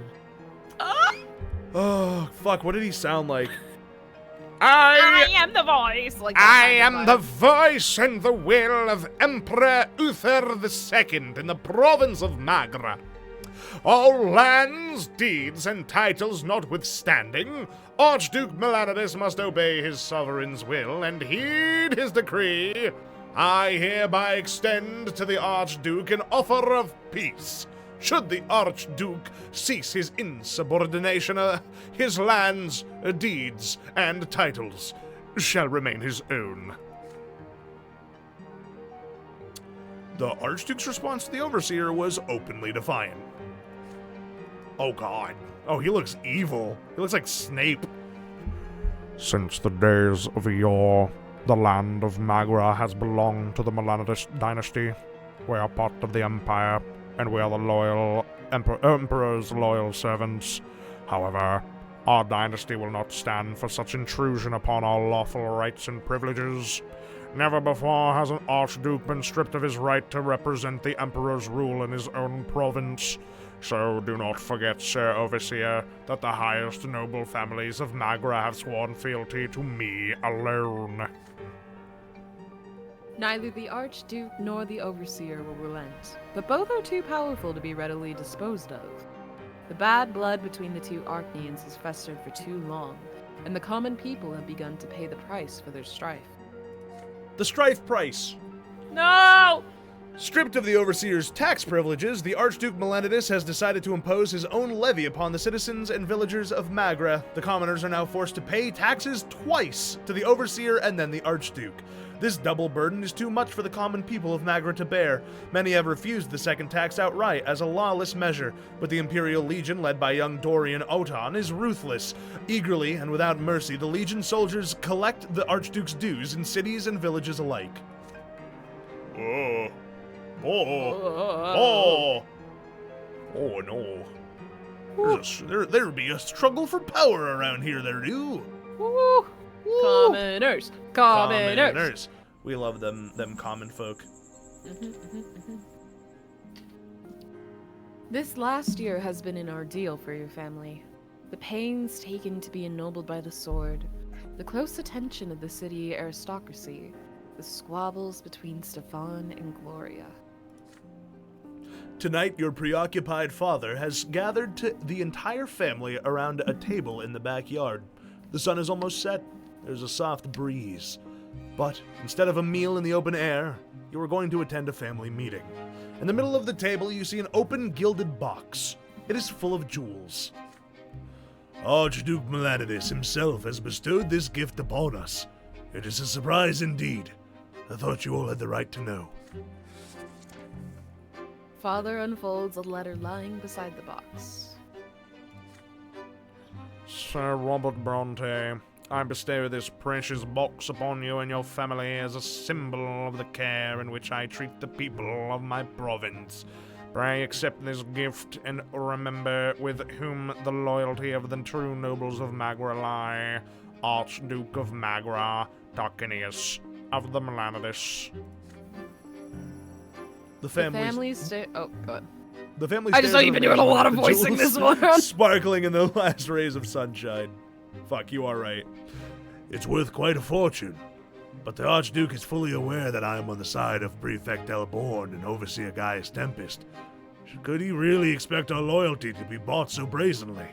Speaker 4: Oh, fuck, what did he sound like?
Speaker 6: I am the voice. Like
Speaker 8: I am the voice and the will of Emperor Uther II in the province of Magra. All lands, deeds, and titles notwithstanding, Archduke Melanides must obey his sovereign's will and heed his decree. I hereby extend to the Archduke an offer of peace. Should the Archduke cease his insubordination, his lands, deeds, and titles shall remain his own.
Speaker 4: The Archduke's response to the Overseer was openly defiant. Oh, God. Oh, he looks evil. He looks like Snape.
Speaker 8: Since the days of yore, the land of Magra has belonged to the Melanides dynasty. We are part of the Empire, and we are the loyal Emperor's loyal servants. However, our dynasty will not stand for such intrusion upon our lawful rights and privileges. Never before has an Archduke been stripped of his right to represent the Emperor's rule in his own province. So do not forget, Sir Overseer, that the highest noble families of Magra have sworn fealty to me alone.
Speaker 2: Neither the Archduke nor the Overseer will relent, but both are too powerful to be readily disposed of. The bad blood between the two Archneans has festered for too long, and the common people have begun to pay the price for their strife.
Speaker 4: The strife price.
Speaker 6: No!
Speaker 4: Stripped of the Overseer's tax privileges, the Archduke Melanides has decided to impose his own levy upon the citizens and villagers of Magra. The commoners are now forced to pay taxes twice to the Overseer and then the Archduke. This double burden is too much for the common people of Magra to bear. Many have refused the second tax outright as a lawless measure, but the Imperial Legion, led by young Dorian Oton, is ruthless. Eagerly and without mercy, the Legion soldiers collect the Archduke's dues in cities and villages alike. Oh no. There'd be a struggle for power around here, there do.
Speaker 2: Woo! Commoners! Commoners!
Speaker 4: We love them common folk.
Speaker 2: This last year has been an ordeal for your family. The pains taken to be ennobled by the sword, the close attention of the city aristocracy, the squabbles between Stefan and Gloria.
Speaker 4: Tonight, your preoccupied father has gathered the entire family around a table in the backyard. The sun is almost set. There's a soft breeze. But instead of a meal in the open air, you are going to attend a family meeting. In the middle of the table, you see an open gilded box. It is full of jewels. Archduke Melanides himself has bestowed this gift upon us. It is a surprise indeed. I thought you all had the right to know.
Speaker 2: Father unfolds a letter lying beside the box.
Speaker 8: Sir Robert Bronte, I bestow this precious box upon you and your family as a symbol of the care in which I treat the people of my province. Pray accept this gift and remember with whom the loyalty of the true nobles of Magra lie. Archduke of Magra, Tarquinius of the Melanides.
Speaker 2: The family oh, go on.
Speaker 4: The family
Speaker 6: I just know you've been doing a lot of voicing this one.
Speaker 4: Sparkling in the last rays of sunshine. Fuck, you are right.
Speaker 1: It's worth quite a fortune. But the Archduke is fully aware that I am on the side of Prefect Elborn and Overseer Gaius Tempest. Could he really expect our loyalty to be bought so brazenly?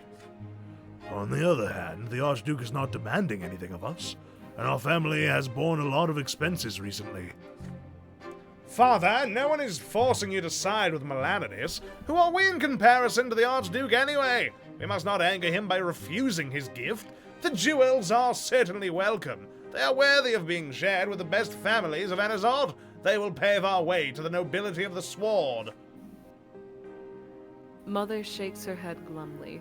Speaker 1: On the other hand, the Archduke is not demanding anything of us, and our family has borne a lot of expenses recently.
Speaker 4: Father, no one is forcing you to side with Melanides. Who are we in comparison to the Archduke anyway? We must not anger him by refusing his gift. The jewels are certainly welcome. They are worthy of being shared with the best families of Anazalt. They will pave our way to the nobility of the sword.
Speaker 2: Mother shakes her head glumly.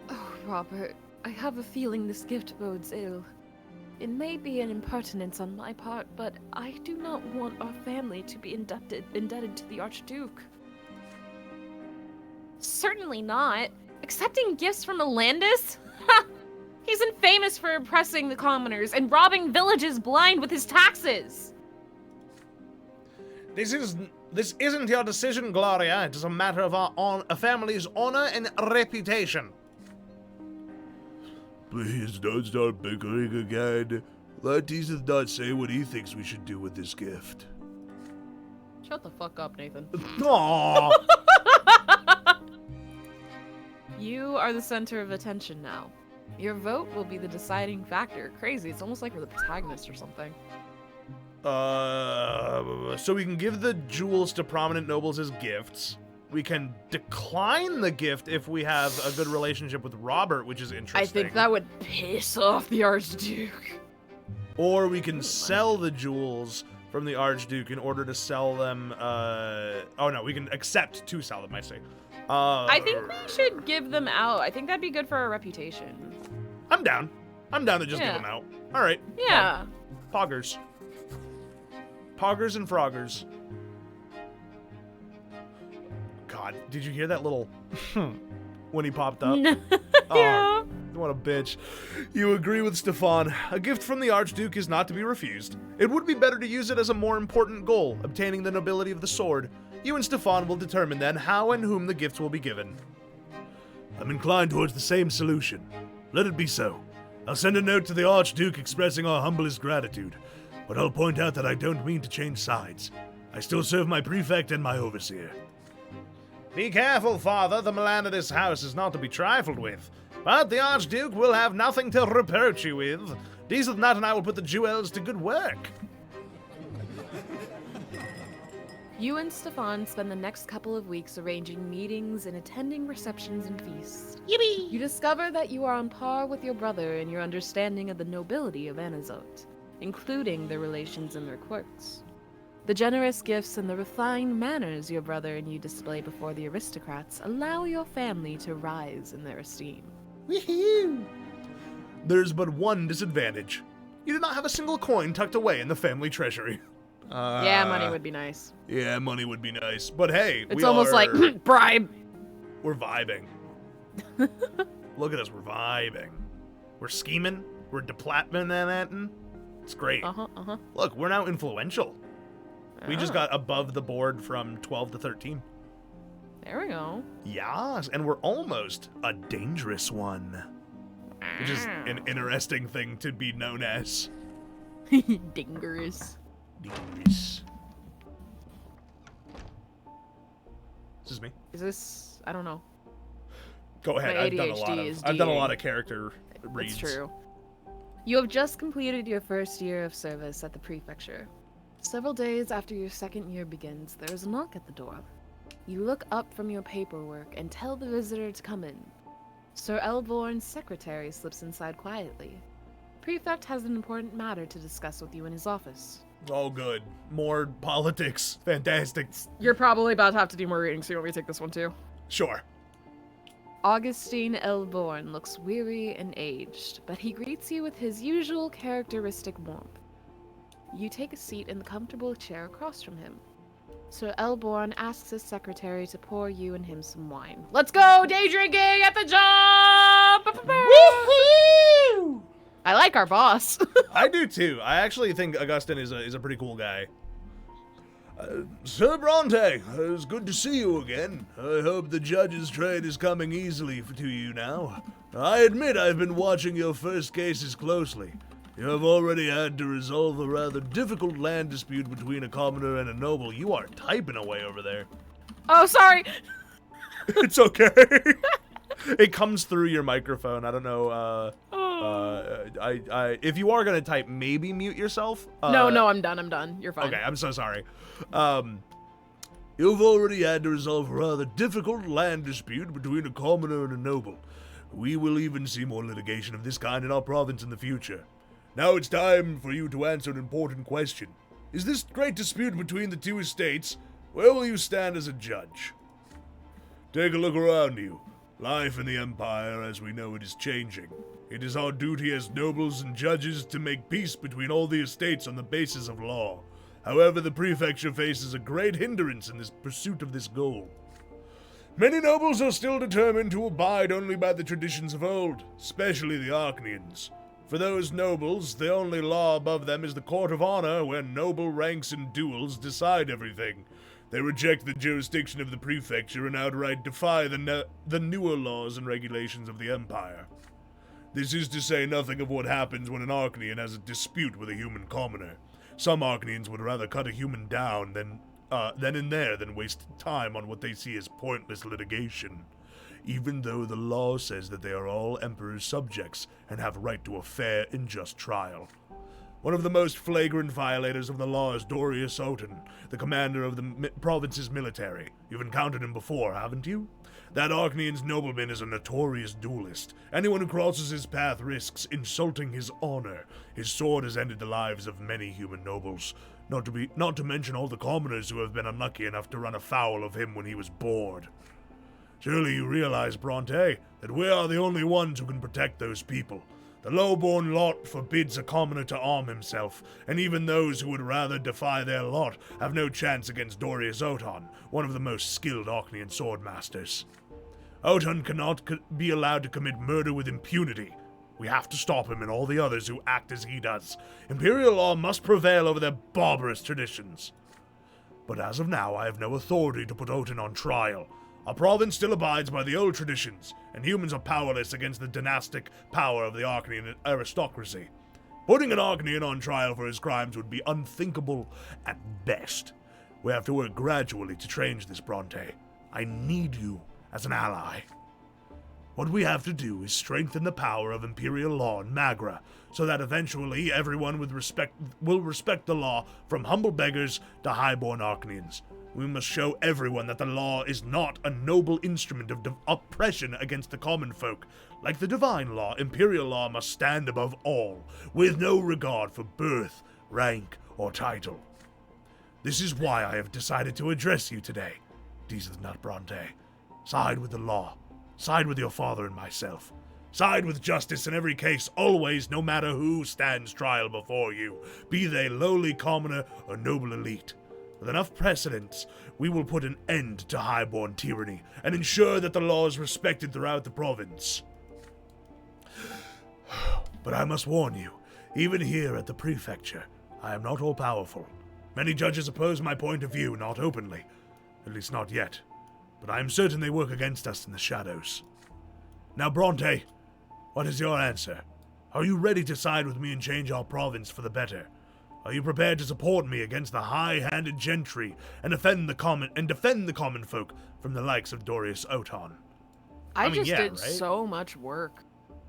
Speaker 2: Oh, Robert, I have a feeling this gift bodes ill. It may be an impertinence on my part, but I do not want our family to be indebted to the Archduke. Certainly not. Accepting gifts from a Landis? Ha! He's infamous for oppressing the commoners and robbing villages blind with his taxes.
Speaker 4: This isn't your decision, Gloria. It is a matter of a family's honor and reputation.
Speaker 1: Please don't start bickering again. Let Deezth Nut say what he thinks we should do with this gift.
Speaker 2: Shut the fuck up, Nathan.
Speaker 4: Aww.
Speaker 2: You are the center of attention now. Your vote will be the deciding factor. Crazy, it's almost like we're the protagonist or something.
Speaker 4: So we can give the jewels to prominent nobles as gifts. We can decline the gift if we have a good relationship with Robert, which is interesting.
Speaker 2: I think that would piss off the Archduke.
Speaker 4: Or we can sell the jewels from the Archduke in order to sell them, oh no, we can accept to sell them, I say.
Speaker 2: I think we should give them out. I think that'd be good for our reputation.
Speaker 4: I'm down. I'm down to just give them out. Alright.
Speaker 2: Yeah.
Speaker 4: Poggers. Poggers and froggers. God, did you hear that little when he popped up?
Speaker 2: Yeah.
Speaker 4: Oh, what a bitch. You agree with Stefan. A gift from the Archduke is not to be refused. It would be better to use it as a more important goal, obtaining the nobility of the sword. You and Stefan will determine then how and whom the gifts will be given.
Speaker 1: I'm inclined towards the same solution. Let it be so. I'll send a note to the Archduke expressing our humblest gratitude, but I'll point out that I don't mean to change sides. I still serve my prefect and my overseer.
Speaker 4: Be careful, Father. The Milan of this house is not to be trifled with. But the Archduke will have nothing to reproach you with. Deezth Nut and I will put the jewels to good work.
Speaker 2: You and Stefan spend the next couple of weeks arranging meetings and attending receptions and feasts.
Speaker 5: Yippee!
Speaker 2: You discover that you are on par with your brother in your understanding of the nobility of Anazalt, including their relations and their quirks. The generous gifts and the refined manners your brother and you display before the aristocrats allow your family to rise in their esteem.
Speaker 4: Woohoo! There's but one disadvantage. You do not have a single coin tucked away in the family treasury.
Speaker 2: Yeah, money would be nice.
Speaker 4: Yeah, money would be nice. But hey,
Speaker 2: It's almost like bribe.
Speaker 4: We're vibing. Look at us, we're vibing. We're scheming. We're deplatmaning. It's great. Look, we're now influential. We just got above the board from 12 to 13.
Speaker 2: There we go.
Speaker 4: Yes, and we're almost a dangerous one. Which is an interesting thing to be known as.
Speaker 2: Dingerous.
Speaker 4: Dangerous. This is me.
Speaker 2: Is this? I don't know.
Speaker 4: Go ahead.
Speaker 2: My
Speaker 4: I've done a lot of character reads.
Speaker 2: It's true. You have just completed your first year of service at the prefecture. Several days after your second year begins, there is a knock at the door. You look up from your paperwork and tell the visitor to come in. Sir Elborn's secretary slips inside quietly. Prefect has an important matter to discuss with you in his office.
Speaker 4: Oh, good. More politics. Fantastic.
Speaker 2: You're probably about to have to do more reading, so you want me to take this one too?
Speaker 4: Sure.
Speaker 2: Augustine Elborn looks weary and aged, but he greets you with his usual characteristic warmth. You take a seat in the comfortable chair across from him. Sir Elborn asks his secretary to pour you and him some wine. Let's go! Day drinking at the job! Woohoo! I like our boss.
Speaker 4: I do too. I actually think Augustine is a pretty cool guy. Sir Brante, it's good to see you again. I hope the judge's trade is coming easily to you now. I admit I've been watching your first cases closely. You have already had to resolve a rather difficult land dispute between a commoner and a noble. You are typing away over there.
Speaker 2: Oh, sorry.
Speaker 4: It's okay. It comes through your microphone. I don't know. If you are gonna type, maybe mute yourself.
Speaker 2: No, I'm done. You're fine.
Speaker 4: Okay, I'm so sorry. You've already had to resolve a rather difficult land dispute between a commoner and a noble.
Speaker 1: We will even see more litigation of this kind in our province in the future. Now it's time for you to answer an important question. Is this great dispute between the two estates, where will you stand as a judge? Take a look around you. Life in the Empire as we know it is changing. It is our duty as nobles and judges to make peace between all the estates on the basis of law. However, the prefecture faces a great hindrance in this pursuit of this goal. Many nobles are still determined to abide only by the traditions of old, especially the Archnians. For those nobles, the only law above them is the court of honor, where noble ranks and duels decide everything. They reject the jurisdiction of the prefecture and outright defy the newer laws and regulations of the Empire. This is to say nothing of what happens when an Archnian has a dispute with a human commoner. Some Archnians would rather cut a human down than waste time on what they see as pointless litigation. Even though the law says that they are all Emperor's subjects and have right to a fair and just trial. One of the most flagrant violators of the law is Dorius Oten, the commander of the province's military. You've encountered him before, haven't you? That Archnian's nobleman is a notorious duelist. Anyone who crosses his path risks insulting his honor. His sword has ended the lives of many human nobles, not to mention all the commoners who have been unlucky enough to run afoul of him when he was bored. Surely you realize, Brante, that we are the only ones who can protect those people. The low-born lot forbids a commoner to arm himself, and even those who would rather defy their lot have no chance against Dorius Oton, one of the most skilled Archnian swordmasters. Oton cannot be allowed to commit murder with impunity. We have to stop him and all the others who act as he does. Imperial law must prevail over their barbarous traditions. But as of now, I have no authority to put Oton on trial. Our province still abides by the old traditions, and humans are powerless against the dynastic power of the Archnian aristocracy. Putting an Archnian on trial for his crimes would be unthinkable at best. We have to work gradually to change this, Brante. I need you as an ally. What we have to do is strengthen the power of Imperial law in Magra, so that eventually everyone will respect the law, from humble beggars to highborn Archnians. We must show everyone that the law is not a noble instrument of oppression against the common folk. Like the divine law, Imperial law must stand above all, with no regard for birth, rank, or title. This is why I have decided to address you today, Deezth Nut Brante. Side with the law. Side with your father and myself. Side with justice in every case, always, no matter who stands trial before you, be they lowly commoner or noble elite. With enough precedents, we will put an end to highborn tyranny and ensure that the law is respected throughout the province. But I must warn you, even here at the prefecture, I am not all-powerful. Many judges oppose my point of view, not openly. At least not yet. But I am certain they work against us in the shadows. Now, Brante, what is your answer? Are you ready to side with me and change our province for the better? Are you prepared to support me against the high-handed gentry and defend the common folk from the likes of Dorius Oton?
Speaker 6: I
Speaker 4: mean,
Speaker 6: just
Speaker 4: yeah,
Speaker 6: did
Speaker 4: right?
Speaker 6: so much work.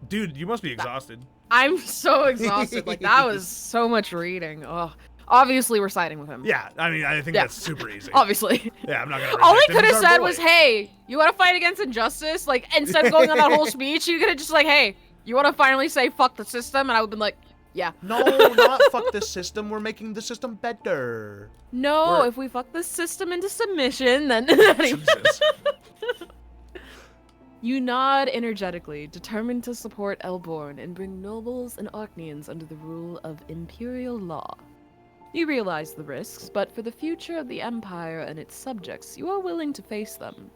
Speaker 4: Dude, you must be exhausted.
Speaker 6: I'm so exhausted. Like, that was so much reading. Ugh. Obviously, we're siding with him.
Speaker 4: Yeah, I mean, I think that's super easy.
Speaker 6: Obviously.
Speaker 4: Yeah, I'm not gonna
Speaker 6: All he
Speaker 4: reject him.
Speaker 6: could
Speaker 4: He's
Speaker 6: have
Speaker 4: our
Speaker 6: said
Speaker 4: boy.
Speaker 6: was, hey, you want to fight against injustice? Like, instead of going on that whole speech, you could have just like, hey, you want to finally say fuck the system? And I would have been like, yeah.
Speaker 4: No, not fuck this system. We're making the system better.
Speaker 6: No,
Speaker 4: We're-
Speaker 6: if we fuck the system into submission, then...
Speaker 4: Jesus.
Speaker 2: You nod energetically, determined to support Elborn and bring nobles and Archnians under the rule of Imperial law. You realize the risks, but for the future of the Empire and its subjects, you are willing to face them.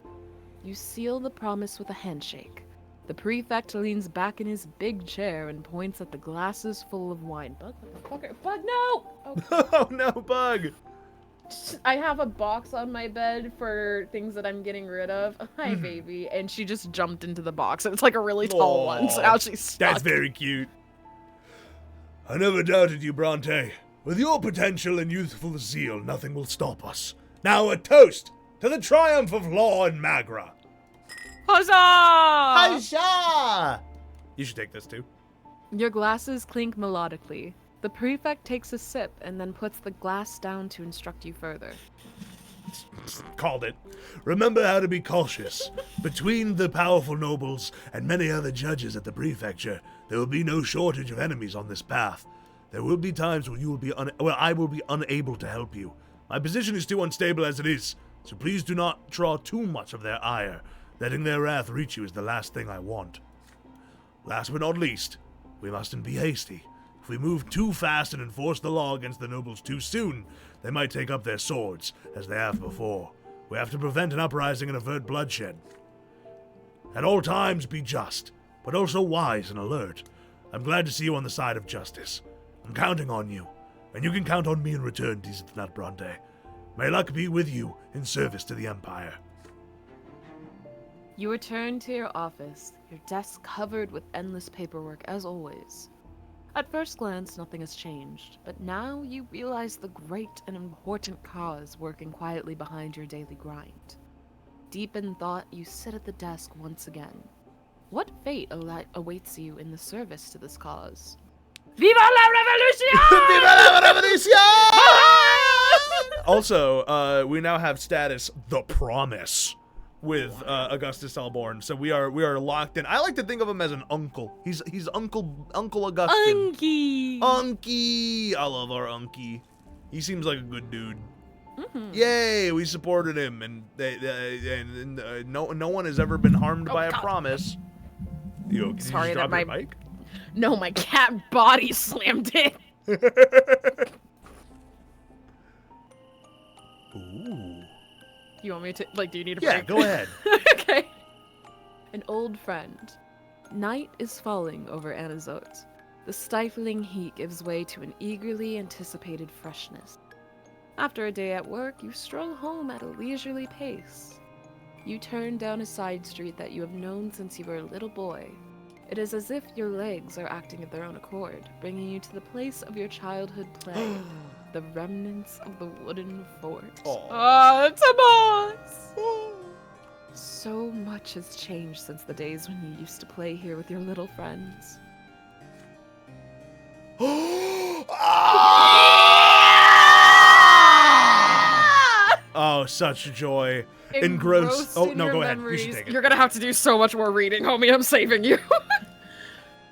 Speaker 2: You seal the promise with a handshake. The prefect leans back in his big chair and points at the glasses full of wine. Bug, motherfucker. Bug, no! Oh,
Speaker 4: Oh no, Bug!
Speaker 6: I have a box on my bed for things that I'm getting rid of. Hi, baby. And she just jumped into the box. And it's like a really tall one, so now she's stuck.
Speaker 1: That's very cute. I never doubted you, Brante. With your potential and youthful zeal, nothing will stop us. Now a toast to the triumph of law in Magra.
Speaker 6: Huzzah!
Speaker 4: Huzzah! You should take this too.
Speaker 2: Your glasses clink melodically. The prefect takes a sip and then puts the glass down to instruct you further.
Speaker 4: Called it.
Speaker 1: Remember how to be cautious. Between the powerful nobles and many other judges at the prefecture, there will be no shortage of enemies on this path. There will be times when you will be I will be unable to help you. My position is too unstable as it is, so please do not draw too much of their ire. Letting their wrath reach you is the last thing I want. Last but not least, we mustn't be hasty. If we move too fast and enforce the law against the nobles too soon, they might take up their swords, as they have before. We have to prevent an uprising and avert bloodshed. At all times be just, but also wise and alert. I'm glad to see you on the side of justice. I'm counting on you, and you can count on me in return, Deezth Nut Brante. May luck be with you in service to the Empire.
Speaker 2: You return to your office, your desk covered with endless paperwork as always. At first glance, nothing has changed, but now you realize the great and important cause working quietly behind your daily grind. Deep in thought, you sit at the desk once again. What fate awaits you in the service to this cause? Viva la revolution!
Speaker 4: Viva la revolution! Also, we now have status The Promise with Augustus Alborn, so we are locked in. I like to think of him as an uncle. He's Uncle Augustin. Unky. I love our Unky. He seems like a good dude. Mm-hmm. Yay, we supported him, and no one has ever been harmed by a promise. Yo, did
Speaker 6: Sorry
Speaker 4: you just
Speaker 6: that
Speaker 4: drop
Speaker 6: my
Speaker 4: your mic?
Speaker 6: No, my cat body slammed it.
Speaker 4: Ooh.
Speaker 6: You want me to, like, do you need a
Speaker 4: Yeah,
Speaker 6: break?
Speaker 4: go ahead.
Speaker 6: Okay.
Speaker 2: An old friend. Night is falling over Anazot. The stifling heat gives way to an eagerly anticipated freshness. After a day at work, you stroll home at a leisurely pace. You turn down a side street that you have known since you were a little boy. It is as if your legs are acting of their own accord, bringing you to the place of your childhood play, the remnants of the wooden fort.
Speaker 6: Ah, Tomas!
Speaker 2: So much has changed since the days when you used to play here with your little friends.
Speaker 4: Oh, such joy. Engrossed. Oh, no, go ahead. You should take it.
Speaker 6: You're gonna have to do so much more reading, homie. I'm saving you.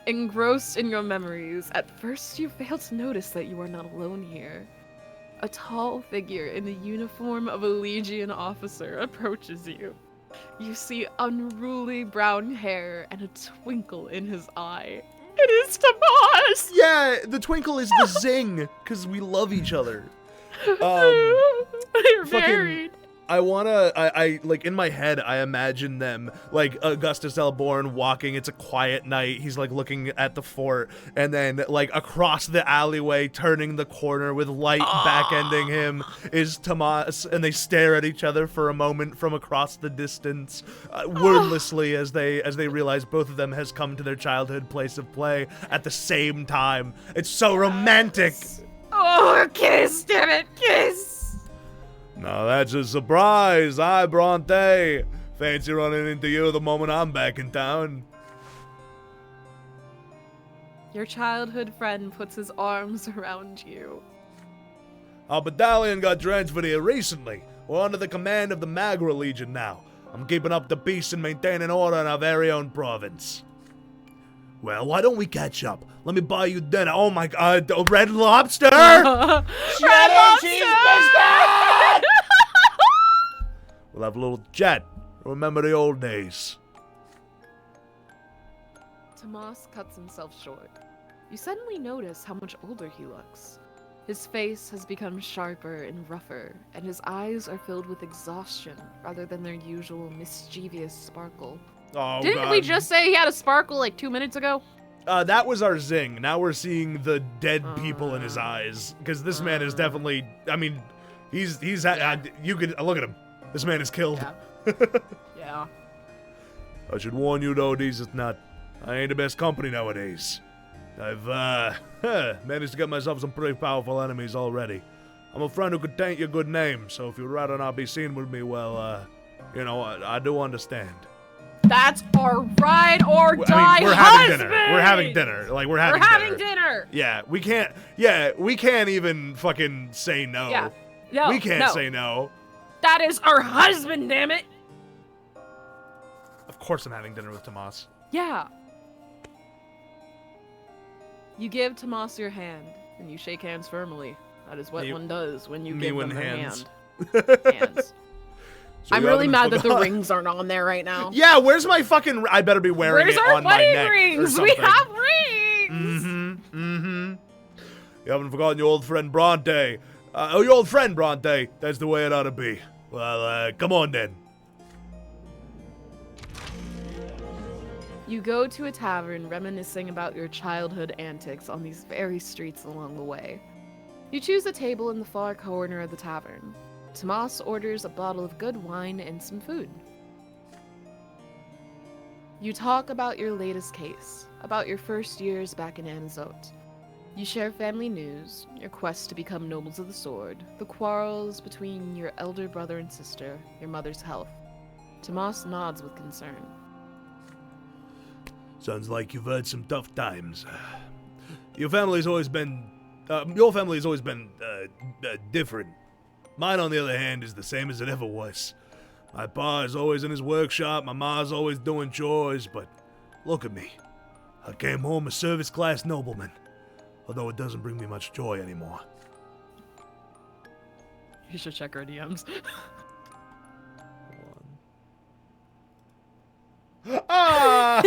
Speaker 2: Engrossed in your memories, at first you fail to notice that you are not alone here. A tall figure in the uniform of a Legion officer approaches you. You see unruly brown hair and a twinkle in his eye. It is Tomas!
Speaker 4: Yeah, the twinkle is the zing, because we love each other.
Speaker 6: They're married.
Speaker 4: I like, in my head, I imagine them, like, Augustus Alborn walking, it's a quiet night, he's, like, looking at the fort, and then, like, across the alleyway, turning the corner with light back-ending him, is Tomas, and they stare at each other for a moment from across the distance, wordlessly, as they realize both of them has come to their childhood place of play at the same time. It's so romantic!
Speaker 6: Oh, kiss, damn it, kiss!
Speaker 1: Now that's a surprise, Bronte. Fancy running into you the moment I'm back in town.
Speaker 2: Your childhood friend puts his arms around you.
Speaker 1: Our battalion got transferred here recently. We're under the command of the Magra Legion now. I'm keeping up the peace and maintaining order in our very own province. Well, why don't we catch up? Let me buy you dinner. Oh my god, Red Lobster!
Speaker 6: Red Lobster!
Speaker 1: We'll have a little chat. Remember the old days.
Speaker 2: Tomas cuts himself short. You suddenly notice how much older he looks. His face has become sharper and rougher, and his eyes are filled with exhaustion rather than their usual mischievous sparkle.
Speaker 4: Oh,
Speaker 6: Didn't we just say he had a sparkle like 2 minutes ago?
Speaker 4: That was our zing. Now we're seeing the dead people in his eyes. Because this man is definitely, I mean, you could, look at him. This man is killed.
Speaker 6: Yeah. Yeah.
Speaker 1: I should warn you though, Deezth Nut. I ain't the best company nowadays. I've, managed to get myself some pretty powerful enemies already. I'm a friend who could taint your good name, so if you'd rather not be seen with me, well, you know, I do understand.
Speaker 6: That's our ride or die
Speaker 4: I mean, we're
Speaker 6: husband!
Speaker 4: having dinner. We're having dinner. Like, we're having
Speaker 6: dinner.
Speaker 4: Yeah, we can't even fucking say no.
Speaker 6: Yeah. No,
Speaker 4: we can't
Speaker 6: no.
Speaker 4: say no.
Speaker 6: That is our husband, damn it!
Speaker 4: Of course I'm having dinner with Tomas.
Speaker 2: Yeah. You give Tomas your hand, and you shake hands firmly. That is what one does when you give them their hand. Hands.
Speaker 4: So
Speaker 6: I'm
Speaker 4: you
Speaker 6: really
Speaker 4: haven't
Speaker 6: mad that the
Speaker 4: forgot-
Speaker 6: rings aren't on there right now.
Speaker 4: Yeah, where's my fucking... I better be wearing
Speaker 6: Where's
Speaker 4: it
Speaker 6: our
Speaker 4: on my
Speaker 6: wedding
Speaker 4: neck or
Speaker 6: rings? We
Speaker 4: something.
Speaker 6: have rings!
Speaker 4: Mm-hmm. You haven't forgotten your old friend Brante. Your old friend Brante. That's the way it ought to be. Well, come on then.
Speaker 2: You go to a tavern reminiscing about your childhood antics on these very streets along the way. You choose a table in the far corner of the tavern. Tomas orders a bottle of good wine and some food. You talk about your latest case, about your first years back in Anazot. You share family news, your quest to become nobles of the sword, the quarrels between your elder brother and sister, your mother's health. Tomas nods with concern.
Speaker 1: Sounds like you've had some tough times. Your family's always been different. Mine, on the other hand, is the same as it ever was. My pa is always in his workshop, my ma's always doing chores, but look at me. I came home a service-class nobleman, although it doesn't bring me much joy anymore.
Speaker 2: You should check our DMs.
Speaker 4: Ah!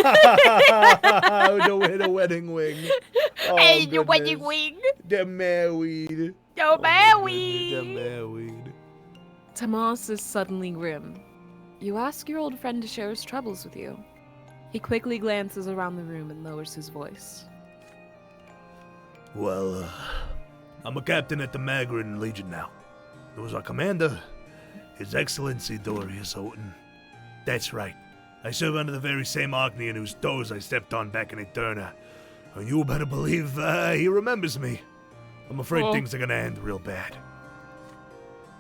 Speaker 4: the wedding wing. Oh,
Speaker 6: Hey, the
Speaker 4: goodness.
Speaker 6: wedding wing!
Speaker 4: They're married.
Speaker 6: Yo,
Speaker 4: They're
Speaker 6: Maui!
Speaker 4: married.
Speaker 2: Tomas is suddenly grim. You ask your old friend to share his troubles with you. He quickly glances around the room and lowers his voice.
Speaker 1: Well, I'm a captain at the Magrin Legion now. There was our commander, His Excellency Dorius Houghton. That's right. I serve under the very same Archnian whose toes I stepped on back in Eterna. And you better believe he remembers me. I'm afraid things are gonna end real bad.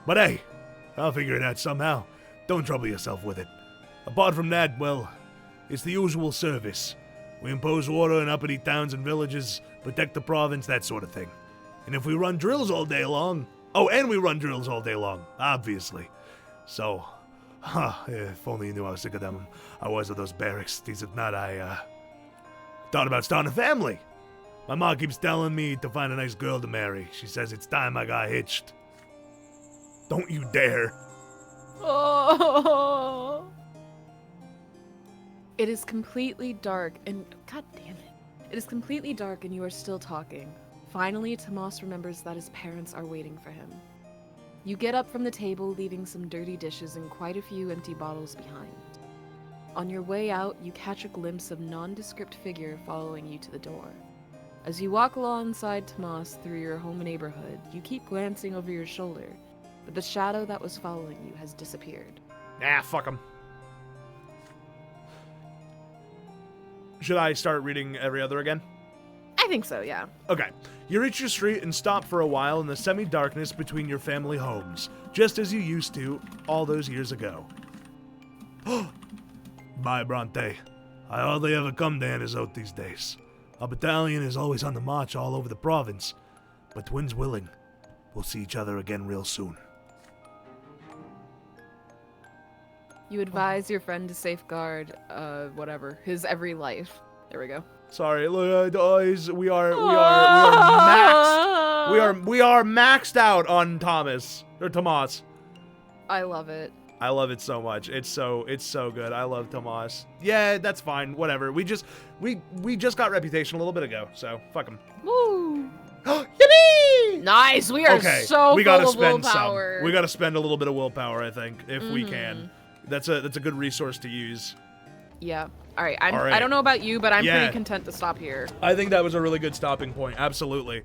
Speaker 1: But hey, I'll figure it out somehow. Don't trouble yourself with it. Apart from that, well, it's the usual service. We impose order in uppity towns and villages, protect the province, that sort of thing. And if we run drills all day long... Oh, and we run drills all day long, obviously. So, if only you knew how sick of them I was of those barracks. Deezth Nut, I thought about starting a family. My mom keeps telling me to find a nice girl to marry. She says it's time I got hitched. Don't you dare.
Speaker 2: Oh. It is completely dark and... God damn it. It is completely dark and you are still talking. Finally, Tomas remembers that his parents are waiting for him. You get up from the table, leaving some dirty dishes and quite a few empty bottles behind. On your way out, you catch a glimpse of nondescript figure following you to the door. As you walk alongside Tomas through your home neighborhood, you keep glancing over your shoulder, but the shadow that was following you has disappeared.
Speaker 4: Nah, fuck him. Should I start reading every other again?
Speaker 2: I think so, yeah.
Speaker 4: Okay. You reach your street and stop for a while in the semi-darkness between your family homes, just as you used to all those years ago.
Speaker 1: Bye, Brante. I hardly ever come to Anazot these days. Our battalion is always on the march all over the province, but twins willing, we'll see each other again real soon.
Speaker 2: You advise your friend to safeguard, his every life. There we go.
Speaker 4: Sorry, look, guys, we are maxed out on Tomas.
Speaker 2: I love it.
Speaker 4: I love it so much. It's so good. I love Tomas. Yeah, that's fine. Whatever. We just got reputation a little bit ago, so fuck him.
Speaker 2: Woo!
Speaker 4: Yippee!
Speaker 6: Nice, we are
Speaker 4: Okay,
Speaker 6: so
Speaker 4: we gotta
Speaker 6: full of
Speaker 4: spend
Speaker 6: willpower.
Speaker 4: some. We gotta spend a little bit of willpower, I think, if we can. That's a good resource to use.
Speaker 2: Yeah. All right.
Speaker 6: I don't know about you, but I'm
Speaker 4: Yeah.
Speaker 6: pretty content to stop here.
Speaker 4: I think that was a really good stopping point. Absolutely.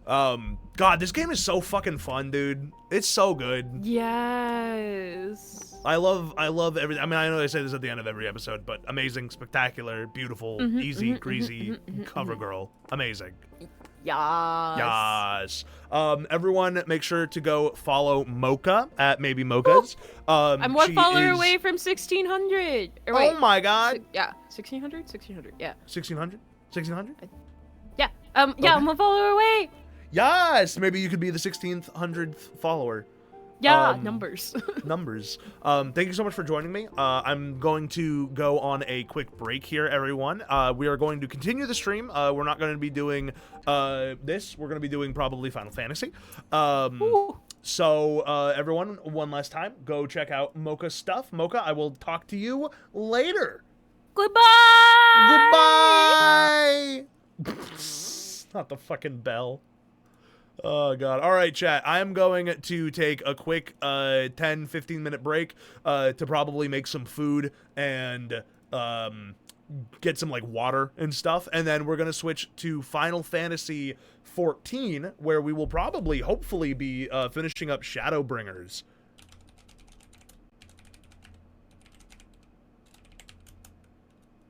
Speaker 4: God, this game is so fucking fun, dude. It's so good.
Speaker 2: Yes.
Speaker 4: I love everything. I mean, I know I say this at the end of every episode, but amazing, spectacular, beautiful, easy, greasy, cover girl. Amazing.
Speaker 2: Yes.
Speaker 4: Yes. Everyone, make sure to go follow Mocha at Maybe Mochas.
Speaker 6: I'm one
Speaker 4: she
Speaker 6: follower
Speaker 4: is-
Speaker 6: away from 1600. Or
Speaker 4: Oh
Speaker 6: wait,
Speaker 4: my god.
Speaker 6: yeah, 1600? 1600, yeah.
Speaker 4: 1600? 1600?
Speaker 6: Yeah, I'm one follower away.
Speaker 4: Yes! Maybe you could be the 1600th follower.
Speaker 2: Yeah, numbers.
Speaker 4: Numbers. Thank you so much for joining me. I'm going to go on a quick break here, everyone. We are going to continue the stream. We're not going to be doing this. We're going to be doing probably Final Fantasy. So, everyone, one last time, go check out Mocha's stuff. Mocha, I will talk to you later.
Speaker 6: Goodbye!
Speaker 4: Goodbye! Not the fucking bell. Oh, God. All right, chat. I'm going to take a quick 10-15 minute break to probably make some food and get some, like, water and stuff. And then we're going to switch to Final Fantasy 14, where we will probably, hopefully, be finishing up Shadowbringers.